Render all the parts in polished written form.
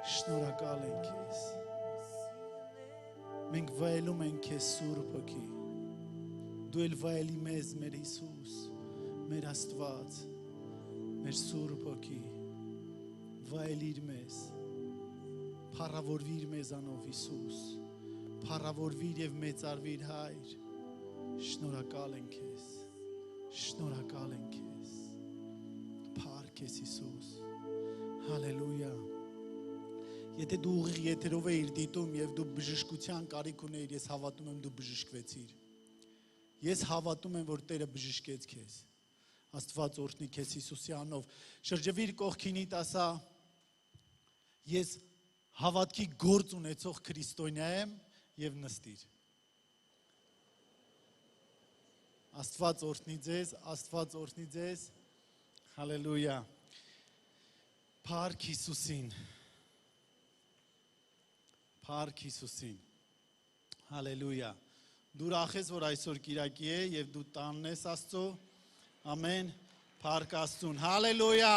Շնորհակալ ենք քեզ։ Մենք վայելում ենք քեզ Սուրբ Հոգի։ Դու էլ վայելի մեզ, մեր Հիսուս, մեր Աստված, մեր Սուրբ Հոգի։ Վայելիր մեզ։ Փառավորվիր մեզանով Հիսուս։ Փառավորվիր եւ մեծարվիր Հայր։ Շնորհակալ ենք քեզ։ Շնորհակալ ենք քեզ։ Փառք քեզ Հիսուս։ Հալելույա։ Եթե դու ուղիղ եթերով էիր դիտում եւ դու բժշկության կարիք ունեիր, ես հավատում եմ դու բժշկվեցիր։ Ես հավատում եմ, որ Տերը բժշկեց քեզ։ Աստված օրհնի քեզ Հիսուսի անունով։ Շրջվիր կողքինիդ, ասա. Ես հավատքի գործ ունեցող քրիստոնյա եմ եւ նստիր։ Աստված օրհնի ձեզ, Աստված օրհնի ձեզ։ Հալելույա։ Փառք Հիսուսին։ Փառք Հիսուսին։ Հալելույա։ Դու ուրախ ես, որ այսօր Կիրակի է եւ դու տանն ես Աստծո։ Ամեն։ Փառք Աստծուն։ Հալելույա։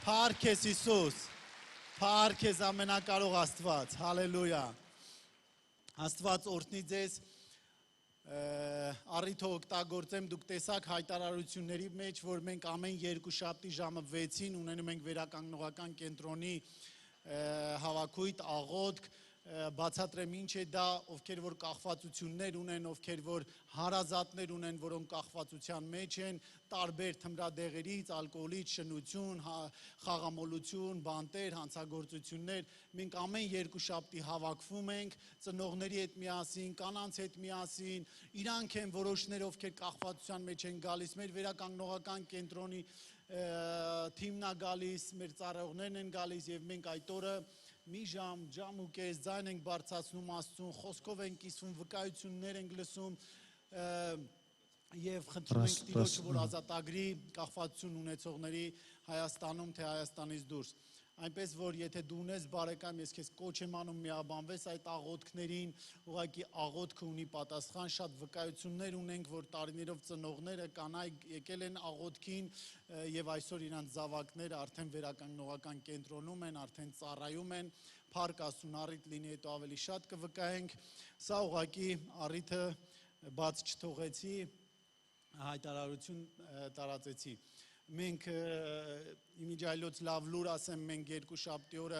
Փառք ես Հիսուս։ Փառք ես ամենակարող Աստված։ Հալելույա։ Աստված օրհնի ձեզ։ Առիթը օգտագործեմ, դուք տեսաք հայտարարությունների մեջ, որ մենք ամեն երկուշաբթի ժամը 6-ին ունենում ենք վերականգնողական կենտրոնի հավաքույթ, աղոթք, բացատրեմ ինչ է դա, ովքեր որ կախվածություններ ունեն, ովքեր որ հարազատներ ունեն, որոնք կախվածության մեջ են, տարբեր թմրադեղերից, ալկոհոլից, շնություն, խաղամոլություն, բանտեր, հանցագործություններ, մենք ամեն երկուշաբթի հավաքվում ենք, ծնողների հետ միասին, կանանց հետ միասին, իրանք են որոշներ, ովքեր կախվածության մեջ են գալիս, մեր վերականգնողական կենտրոնի թիմն է գալիս, մեր ծառայողներն են գալիս եւ մենք այդ օրը մի ժամ ու կես ձայն ենք բարձրացնում Աստծուն, խոսքով ենք կիսվում, վկայություններ ենք լսում եւ խնդրում ենք Տիրոջը, որ ազատագրի կախվածություն ունեցողների Հայաստանում թե Հայաստանից դուրս։ Այնպես որ եթե դու ունես բարեկամ, ես քեզ կոչ եմ անում միաբանվես այդ աղոթքներին, ուղղակի աղոթքը ունի պատասխան, շատ վկայություններ ունենք, որ տարիներով ծնողները կանայք եկել են աղոթքին եւ այսօր իրանց զավակները արդեն վերականգնողական կենտրոնում են, արդեն ծառայում են, փառք Աստծուն, առիթ լինի հետո ավելի շատ կվկայենք։ Սա ուղղակի առիթը բաց չթողեցի, հայտարարություն տարածեցի։ Մենք իմիջայլոց լավ լուր ասեմ, մենք երկուշաբթի օրը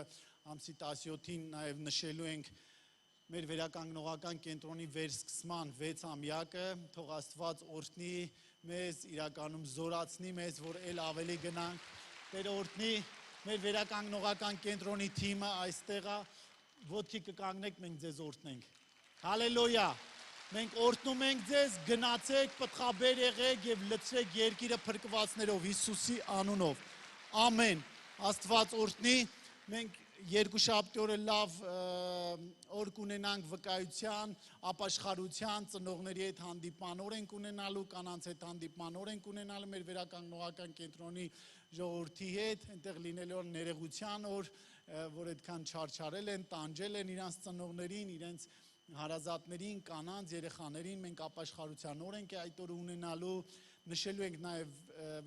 ամսի 17-ին նաև նշելու ենք մեր վերականգնողական կենտրոնի վերսկսման 6-ամյակը, թող Աստված օրհնի մեզ, իրականում զորացնի մեզ, որ էլ ավելի գնանք, Տերը օրհնի մեր վերականգնողական կենտրոնի թիմը այստեղ է, ոտքի կկանգնեք, մենք ձեզ օրհնենք։ Հալելույա։ Մենք օրհնում ենք ձեզ, գնացեք, պտղաբեր եղեք եւ լցրեք երկիրը փրկվածներով Հիսուսի անունով։ Ամեն։ Աստված օրհնի։ Մենք երկուշաբթի օրը լավ օր կունենանք վկայության, ապաշխարության, ծնողների հետ հանդիպման օր ենք ունենալու, կանանց հետ հանդիպման օր ենք ունենալու մեր վերականգնողական կենտրոնի ժողովրդի հետ, այնտեղ լինելու է ներեգության օր, որ այդքան չարչարել են, տանջել են իրանց ծնողներին, իրենց հարազատներին, կանանց, երեխաներին, մենք ապաշխարության օր ենք այդ օրը ունենալու, նշելու ենք նաև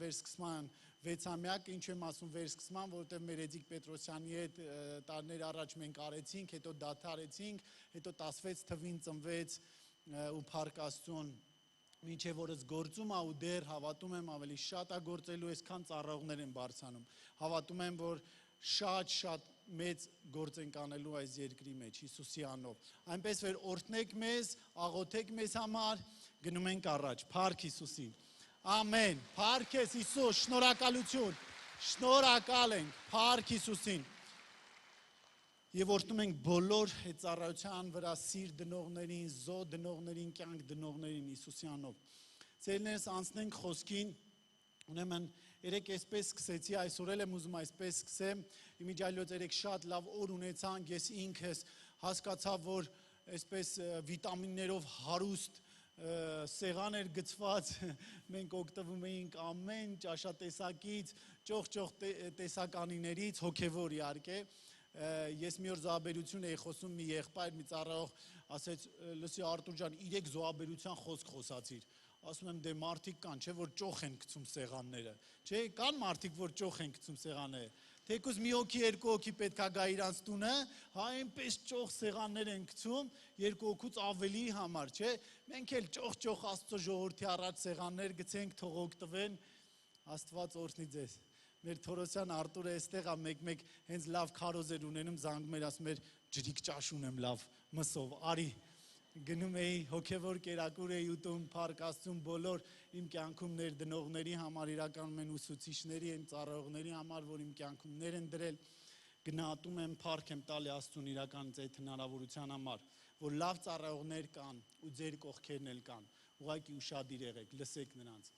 վերսկսման 6-ամյակը, ինչ եմ ասում վերսկսման, որովհետև մեր Էդիկ Պետրոսյանի հետ տարիներ առաջ մենք արեցինք, հետո դադարեցինք, հետո 16 թվին ծնվեց ու փառք Աստծուն, մինչև որս գործում է ու դեռ հավատում եմ ավելի շատ է գործելու, այսքան ծառայողներ են բարձրանում, հավատում եմ, որ շատ մեծ գործ ենք անելու այս երկրի մեջ, Հիսուսի անունով։ Այնպես որ օրհնեք մեզ, աղոթեք մեզ համար, գնում ենք առաջ, փառք Հիսուսին։ Ամեն, փառք ես Հիսուս, շնորհակալություն, շնորհակալ ենք, փառք Հիսուսին։ Եվ օրհնում ենք բոլոր ծառայության վրա սիր դնողներին, զո դնողներին, կյանք դնողներին Հիսուսի անունով։ Ծերներս անցնենք խոսքին, ուրեմն երեք այսպես սկսեցի, այսօր էլ եմ ուզում այսպես սկսեմ, իմիջայլոց երեք շատ լավ օր ունեցանք, ես ինքս հասկացա, որ այսպես վիտամիններով հարուստ սեղան էր գծված, մենք օգտվում էինք ամեն ճաշատեսակից, ճոխ տեսականիներից, հոգևոր իհարկե, ես մի օր զոհաբերություն էի խոսում մի եղբայր, մի ծառայող ասեց, լսի Արտուր ջան, 3 զոհաբերության խոսք խոսացիր, ասում եմ դե մարդիկ կան, չէ որ ճոխ են գցում սեղանները, չէ կան մարդիկ որ ճոխ են գցում սեղանները, Թեկուզ մի հոգի, երկու հոգի պետք է գա իրանց տունը, հա այնպես ճոխ սեղաններ են գցում, երկու հոգուց ավելի համար, չէ։ Մենք էլ ճոխ Աստծո ժողովրդի առաջ սեղաններ գցենք, թող օգտվեն, Աստված օրհնի ձեզ։ Մեր Թորոսյան Արտուրը այստեղ է մեկ-մեկ հենց լավ քարոզ էր ունենում, զանգում էր, ասում էր ջրիկ ճաշ ունեմ լավ մսով, արի։ Գնում էի հոգևոր կերակուր էի ուտում, փառք Աստծուն բոլոր իմ կյանքում ներդնողների համար, իրականում են ուսուցիչների, այն ծառայողների համար, որ իմ կյանքում ներ են դրել, գնահատում եմ, փառք եմ տալի Աստծուն իրականից այդ հնարավորության համար, որ լավ ծառայողներ կան ու ձեր կողքերն էլ կան, ուղղակի ուշադիր եղեք, լսեք նրանց։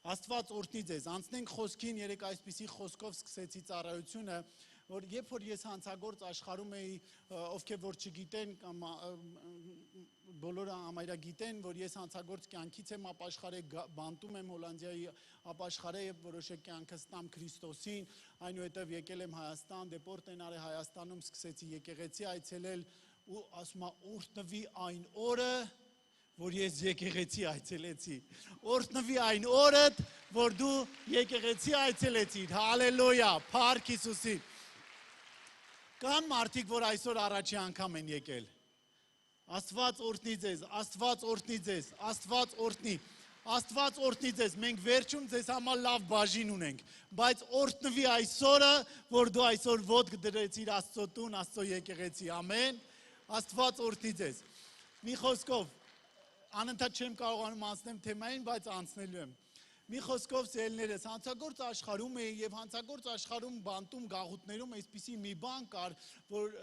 Աստված օրհնի ձեզ, անցնենք խոսքին, երեք այսպիսի խոսքով սկսեցի ծառայությունը, որ երբ որ ես հանցագործ աշխարհում էի, ովքեր որ չգիտեն կամ բոլորը ամայրագիտեն, որ ես հանցագործ կյանքից եմ ապաշխարել, բանտում եմ Հոլանդիայի ապաշխարել եւ որոշեք կյանքս տամ Քրիստոսին, այնուհետև եկել եմ Հայաստան, դեպորտ են արել Հայաստանում, սկսեցի եկեղեցի այցելել ու ասում եմ օրհնվի այն օրը, որ ես եկեղեցի այցելեցի, օրհնվի այն օրդ, որ դու եկեղեցի այցելեցիր, հալելույա, փառք Հիսուսին։ Կան մարդիկ, որ այսօր առաջի անգամ են եկել։ Աստված օրհնի ձեզ, Աստված օրհնի ձեզ, Աստված օրհնի, Աստված օրհնի ձեզ, մենք վերջում ձեզ համար լավ բաժին ունենք, բայց օրհնվի այսօրը, որ դու այսօր ոտք դրեցիր Աստծո տուն, Աստծո եկեղեցի, ամեն, Աստված օրհնի ձեզ։ Մի խոսքով, անընդհատ չեմ կարողանում անցնեմ թեմային, բայց անցնելու եմ։ Մի խոսքով սիրելիներս, հանցագործ աշխարհում էի եւ հանցագործ աշխարհում բանտում գաղութներում այսպիսի մի բան կար, որ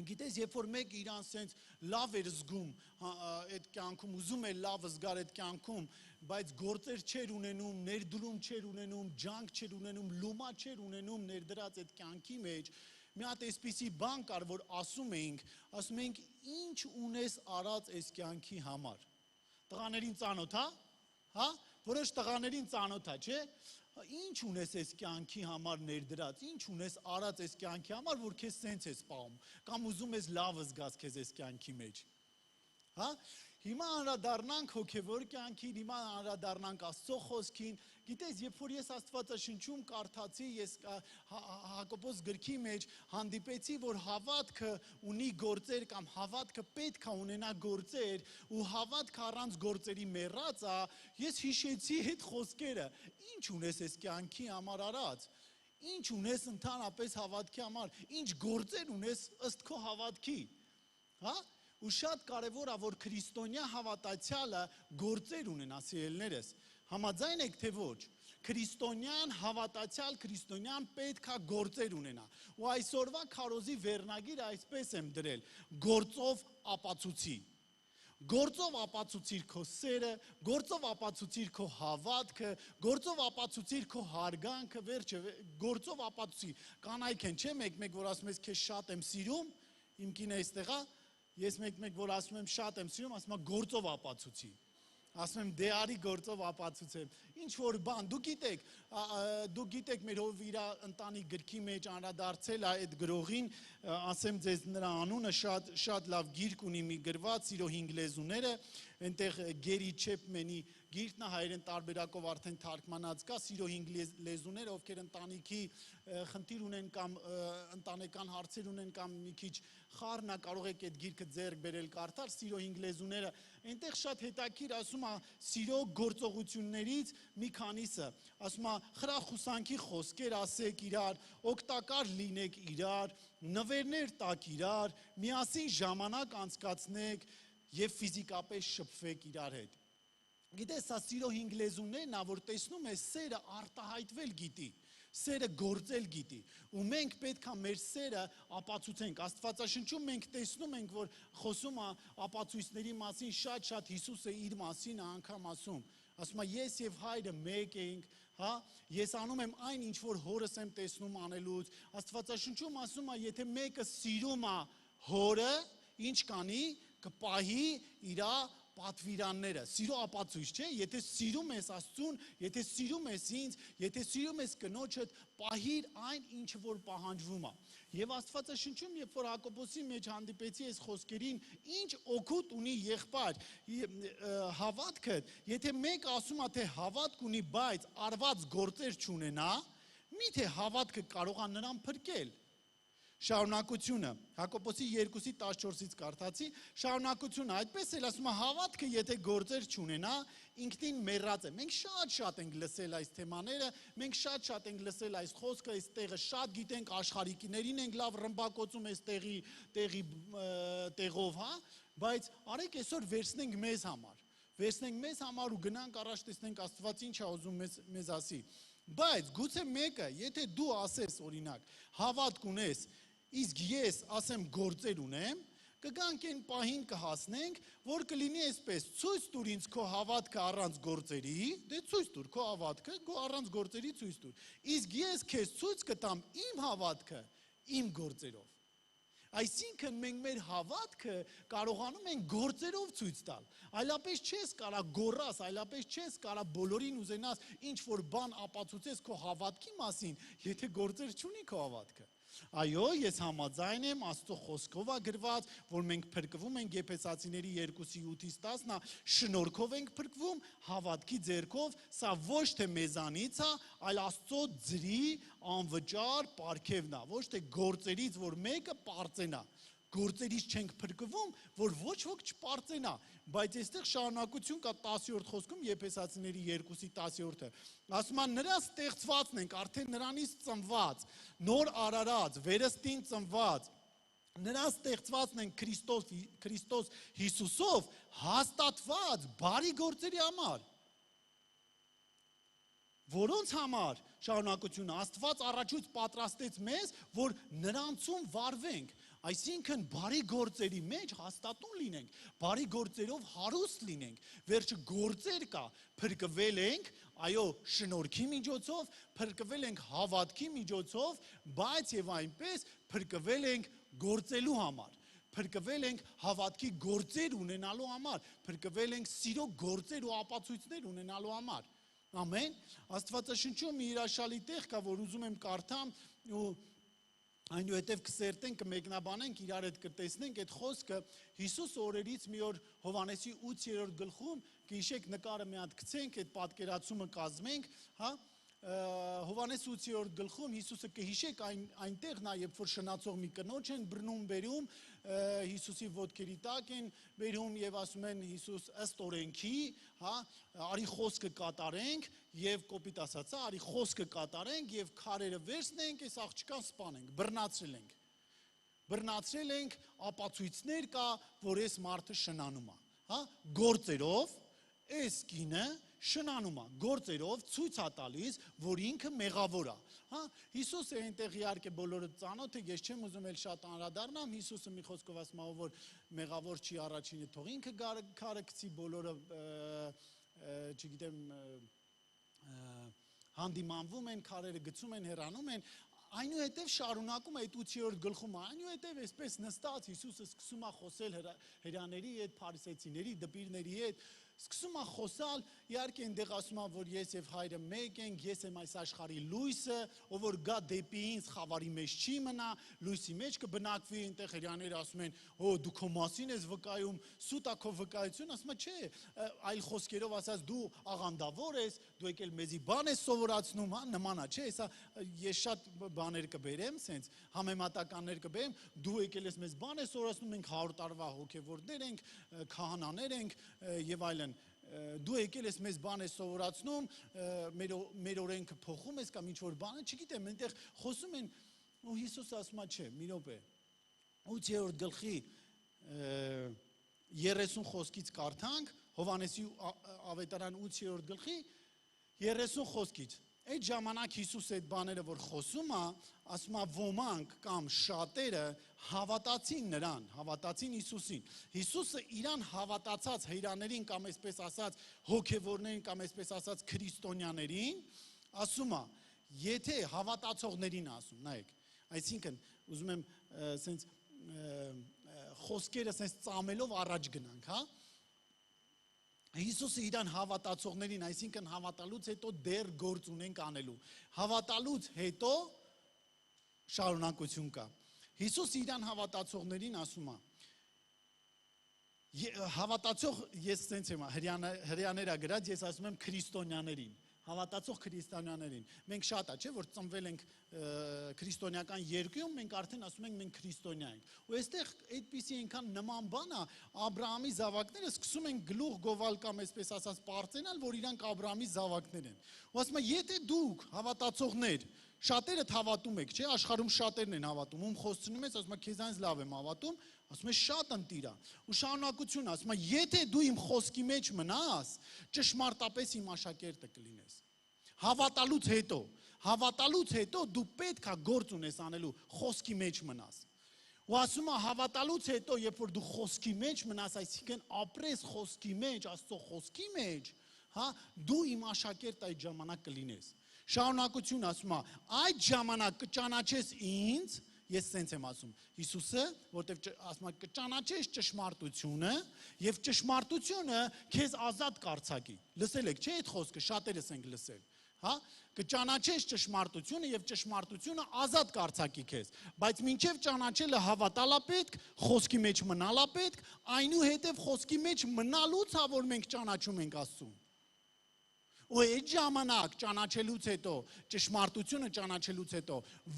գիտես, երբ որ մեկ իրան սենց լավ էր զգում այդ կյանքում, ուզում էր լավ զգար այդ կյանքում, բայց գործեր չէր ունենում, ներդրում չէր ունենում, ջանք չէր ունենում, լումա չէր ունենում ներդրած այդ կյանքի մեջ, մի հատ այսպիսի բան կար, որ ասում էինք, ինչ ունես արած այս կյանքի համար։ Տղաներին ծանոթ, հա? Որոշ տղաներին ծանոթ է, չէ՞։ Ինչ ունես այս կյանքի համար ներդրած, ինչ ունես արած այս կյանքի համար, որ քեզ սենց ես պահում, կամ ուզում ես լավ զգաս քեզ այս կյանքի մեջ։ Հա? Հիմա անդրադառնանք հոգևոր կյանքին, հիմա անդրադառնանք Աստծո խոսքին։ Գիտես, երբ որ ես Աստվածաշնչում կարդացի, ես Հակոբոս գրքի մեջ հանդիպեցի, որ հավատքը ունի գործեր կամ հավատքը պետք է ունենա գործեր, ու հավատքը առանց գործերի մեռած է, ես հիշեցի այդ խոսքերը։ Ինչ ունես այս կյանքի համար արած։ Ինչ ունես ընդհանրապես հավատքի համար, ինչ գործեր ունես ըստ քո հավատքի։ Հա? Ու շատ կարևոր է, որ քրիստոնյա հավատացյալը գործեր ունենա, սիրելիներս, համաձայն եք թե ոչ, քրիստոնյան հավատացյալ, քրիստոնյան պետք է գործեր ունենա, ու այսօրվա քարոզի վերնագիրը այսպես եմ դրել, գործով ապացուցի, գործով ապացուցիր քո սերը, գործով ապացուցիր քո հավատքը, գործով ապացուցիր քո հարգանքը, վերջը, գործով ապացուցի, կանայք են, չէ, մեկ-մեկ, որ ասում ես, քեզ շատ եմ սիրում, իմ կինը այստեղ է, ես մեկ-մեկ, որ ասում եմ շատ եմ սիրում, ասում եմ գործով ապացուցի, ասում եմ դե արի գործով ապացուցեմ, ինչ որ բան, դու գիտեք մեր ով իր ընտանիք գրքի մեջ անդրադարձել է այդ գրողին, ասեմ ձեզ նրա անունը շատ լավ գիրք ունի մի գրված, սիրո 5 լեզուները, այնտեղ Գերի Չեփմենի գիրքն է հայերեն տարբերակով արդեն թարգմանած կա, սիրո 5 լեզուները, ովքեր ընտանիքի խնդիր ունեն կամ ընտանեկան հարցեր ունեն կամ մի քիչ խառն է, կարող եք այդ գիրքը ձեռք բերել կարդալ, սիրո 5 լեզուները, այնտեղ շատ հետաքրքիր ասում է սիրո գործողություններից մի քանիսը, ասում է խրախուսանքի խոսքեր ասեք իրար, օգտակար լինեք իրար, նվերներ տաք իրար, միասին ժամանակ անցկացնեք եւ ֆիզիկապես շփվեք իրար հետ։ Գիտես, սա սիրո 5 լեզուներն է, որ տեսնում է սերը արտահայտվել գիտի, սերը գործել գիտի, ու մենք պետք է մեր սերը ապացուցենք, Աստվածաշնչում մենք տեսնում ենք, որ խոսում է ապացույցների մասին շատ Հիսուսը իր մասին անգամ ասում է ես եւ հայրը մեկ ենք, հա, ես անում եմ այն ինչ որ հորս եմ տեսնում անելուց, Աստվածաշնչում ասում է եթե մեկը սիրում է հորը, ինչ կանի, կպահի իրա պատվիրանները, սիրո ապացույց, չէ, եթե սիրում ես Աստծուն, եթե սիրում ես ինձ, եթե սիրում ես կնոջդ, պահիր այն, ինչը որ պահանջվում է։ Եվ Աստվածաշնչում, երբ որ Հակոբոսի մեջ հանդիպեցի այս խոսքերին, ինչ օգուտ ունի եղբայր, հավատքը, եթե մեկ ասում է, թե հավատք ունի, բայց արված գործեր չունենա, Միթե հավատքը կարող է նրան փրկել։ Շարունակությունը Հակոբոսի 2:14-ից կարդացի, շարունակությունը այդպես էլ ասում է հավատքը եթե գործեր չունենա ինքնին մեռած է։ Մենք շատ ենք լսել այս թեմաները, մենք շատ ենք լսել այս խոսքը, այս տեղը շատ գիտենք, աշխարհիկիներին ենք լավ ռմբակոծում այս տեղով, հա, բայց արեք այսօր վերցնենք մեզ համար ու գնանք առաջ տեսնենք Աստված ինչ է ուզում մեզ ասի։ Բայց գուցե մեկը, եթե դու ասես օրինակ, հավատք ունես, իսկ ես ասեմ գործեր ունեմ, կգանք այն պահին կհասնենք, որ կլինի այսպես, ցույց տուր ինձ քո հավատքը առանց գործերի, դե ցույց տուր քո հավատքը, առանց գործերի ցույց տուր։ Իսկ ես քեզ ցույց կտամ իմ հավատքը իմ գործերով։ Այսինքն մենք մեր հավատքը կարողանում ենք գործերով ցույց տալ։ Այլապես չես կարա գոռաս, այլապես չես կարա բոլորին ուզենաս ինչ որ բան ապացուցես քո հավատքի մասին, եթե գործեր չունի քո հավատքը։ Այո, ես համաձայն եմ, Աստծո խոսքով է գրված, որ մենք փրկվում ենք Եփեսացիների 2:8-10, շնորհքով ենք փրկվում, հավատքի ձեռքով, սա ոչ թե մեզանից է, այլ Աստծո ձրի անվճար պարգևն է, ոչ թե գործերից, որ մեկը պարծենա։ Գործերից չենք փրկվում, որ ոչ ոք չպարծենա, բայց այստեղ շարունակություն կա 10-րդ խոսքում Եփեսացիների 2:10-ը։ Ասում է նրա ստեղծվածն ենք, արդեն նրանից ծնված, նոր արարած, վերստին ծնված, նրա ստեղծվածն ենք Քրիստոս Հիսուսով հաստատված բարի գործերի համար։ Որոնց համար շարունակությունը Աստված առաջուց պատրաստեց մեզ, որ նրանցում վարվենք, այսինքն բարի գործերի մեջ հաստատուն լինենք, բարի գործերով հարուստ լինենք, վերջը գործեր կա, փրկվել ենք, այո, շնորհքի միջոցով, փրկվել ենք հավատքի միջոցով, բայց եւ այնպես փրկվել ենք գործելու համար, փրկվել ենք հավատքի գործեր ունենալու համար, փրկվել ենք սիրո գործեր ու ապացույցներ ունենալու համար։ Ամեն, Աստվածաշնչում մի հրաշալի տեղ կա, որ ուզում եմ կարդամ ու այնուհետև կսերտենք, կմեկնաբանենք, իրար հետ կտեսնենք այդ խոսքը Հիսուս օրերից մի օր Հովհաննեսի 8-րդ գլխում, կհիշեք նկարը մի հատ գցենք, այդ պատկերացումը կազմենք, հա, Հովհաննես 8-րդ գլխում Հիսուսը կհիշեք այնտեղ նա երբ որ շնացող մի կնոջ են բռնում բերում, Հիսուսի ոտքերի տակ են բերում եւ ասում են Հիսուս ըստ օրենքի, հա, արի խոսքը կատարենք եւ կոպիտ ասած, արի խոսքը կատարենք եւ քարերը վերցնենք, այս աղջկան սպանենք, բռնացրել ենք, ապացույցներ կա, որ այս մարդը շնանում է, հա, գործերով այս կինը շնանում է, գործերով ցույց է տալիս, որ ինքը մեղավոր է, հա, Հիսուսը այնտեղ իհարկե բոլորը ծանոթ է, ես չեմ ուզում էլ շատ անդրադառնամ, Հիսուսը մի խոսքով ասում է, որ մեղավոր չի առաջինը, թող ինքը քարը գցի, բոլորը չգիտեմ հանդիմանվում են, քարերը գցում են, հեռանում են, այնուհետև շարունակում է այդ 8-րդ գլխում, այնուհետև այսպես նստած Հիսուսը սկսում է խոսել հրեաների հետ, փարիսեցիների, դպիրների հետ, սկսում է խոսալ, իհարկե այնտեղ ասում է, որ ես եւ հայրը մեկ ենք, ես եմ այս աշխարհի լույսը, ով որ գա դեպի ինձ խավարի մեջ չի մնա, լույսի մեջ կբնակվի, այնտեղ հրեաները ասում են, «Օ, դու քո մասին ես վկայում, սուտ է քո վկայությունը», ասում է, «Չէ», այլ խոսքերով ասած, «Դու աղանդավոր ես, դու եկել մեզի բան ես սովորացնում», հա, նման է, չէ, հեսա ես շատ բաներ կբերեմ, սենց համեմատականներ կբերեմ, «Դու եկել ես մեզ բան ես սովորացնում, մենք 100 տարվա հոգևորներ ենք, քահանաներ ենք եւ այլն դու եկել ես մեզ բան ես սովորացնում, մեր օրենքը փոխում ես կամ ինչ-որ բան, չգիտեմ, այնտեղ խոսում են, ու Հիսուսը ասում է, չէ, մի րոպե, 8-րդ գլխի 30 խոսքից կարդանք, Հովհաննեսի ավետարան 8-րդ գլխի 30 խոսքից, այդ ժամանակ Հիսուսը այդ բաները, որ խոսում է, ասում է ոմանք կամ շատերը հավատացին նրան, հավատացին Հիսուսին։ Հիսուսը իրան հավատացած հրեաներին կամ այսպես ասած հոգևորներին կամ այսպես ասած քրիստոնյաներին ասում է, եթե հավատացողներին ասում, նայեք, այսինքն ուզում եմ սենց խոսքերը սենց ծամելով առաջ գնանք, հա։ Հիսուսը իրան հավատացողներին, այսինքն հավատալուց հետո դեռ գործ ունենք անելու։ Հավատալուց հետո շարունակություն կա։ Հիսուսը իրան հավատացողներին ասում է, հավատացող ես սենց եմ, հրեաները գրած, ես ասում եմ քրիստոնյաներին, Հավատացող քրիստոնյաներին։ Մենք շատ է, չէ՞, որ ծնվել ենք քրիստոնեական երկրում, մենք արդեն ասում ենք մենք քրիստոնյա ենք։ Ու այստեղ այդպիսի այնքան նման բան է, Աբրահամի զավակները սկսում են գլուխ գովալ կամ այսպես ասած պարծենալ, որ իրանք Աբրահամի զավակներ են։ Ու ասում են, եթե դուք հավատացողներ, շատերը հավատում եք, չէ՞, աշխարհում շատերն են հավատում, ում խոսցնում ես, ասում է քեզանից լավ եմ հավատում, ասում է շատ ընտիրա։ Ու շարունակություն ասում է, եթե դու իմ խոսքի մեջ մնաս, ճշմարտապես իմ աշակերտը կլինես։ Հավատալուց հետո դու պետք է գործ ունես անելու, խոսքի մեջ մնաս։ Ու ասում է հավատալուց հետո, երբ որ դու խոսքի մեջ մնաս, այսինքն ապրես խոսքի մեջ, Աստծո խոսքի մեջ, հա, դու իմ աշակերտը այդ ժամանակ կլինես։ Շարունակություն ասում է, այդ ժամանակ կճանաչես ինձ, ես սենց եմ ասում, Հիսուսը, որտեվ ասում է կճանաչես ճշմարտությունը եւ ճշմարտությունը քեզ ազատ կարձակի։ Լսել եք, չէ՞ այդ խոսքը, շատերս ենք լսել, հա, կճանաչես ճշմարտությունը եւ ճշմարտությունը ազատ կարձակի քեզ, բայց մինչեւ ճանաչելը հավատալա պետք, խոսքի մեջ մնալա պետք, այնուհետեւ խոսքի մեջ մնալուց է որ մենք ճանաչում ենք Աստծուն։ Ու այդ ժամանակ ճանաչելուց հետո, ճշմարտությունը ճանաչելուց հետո,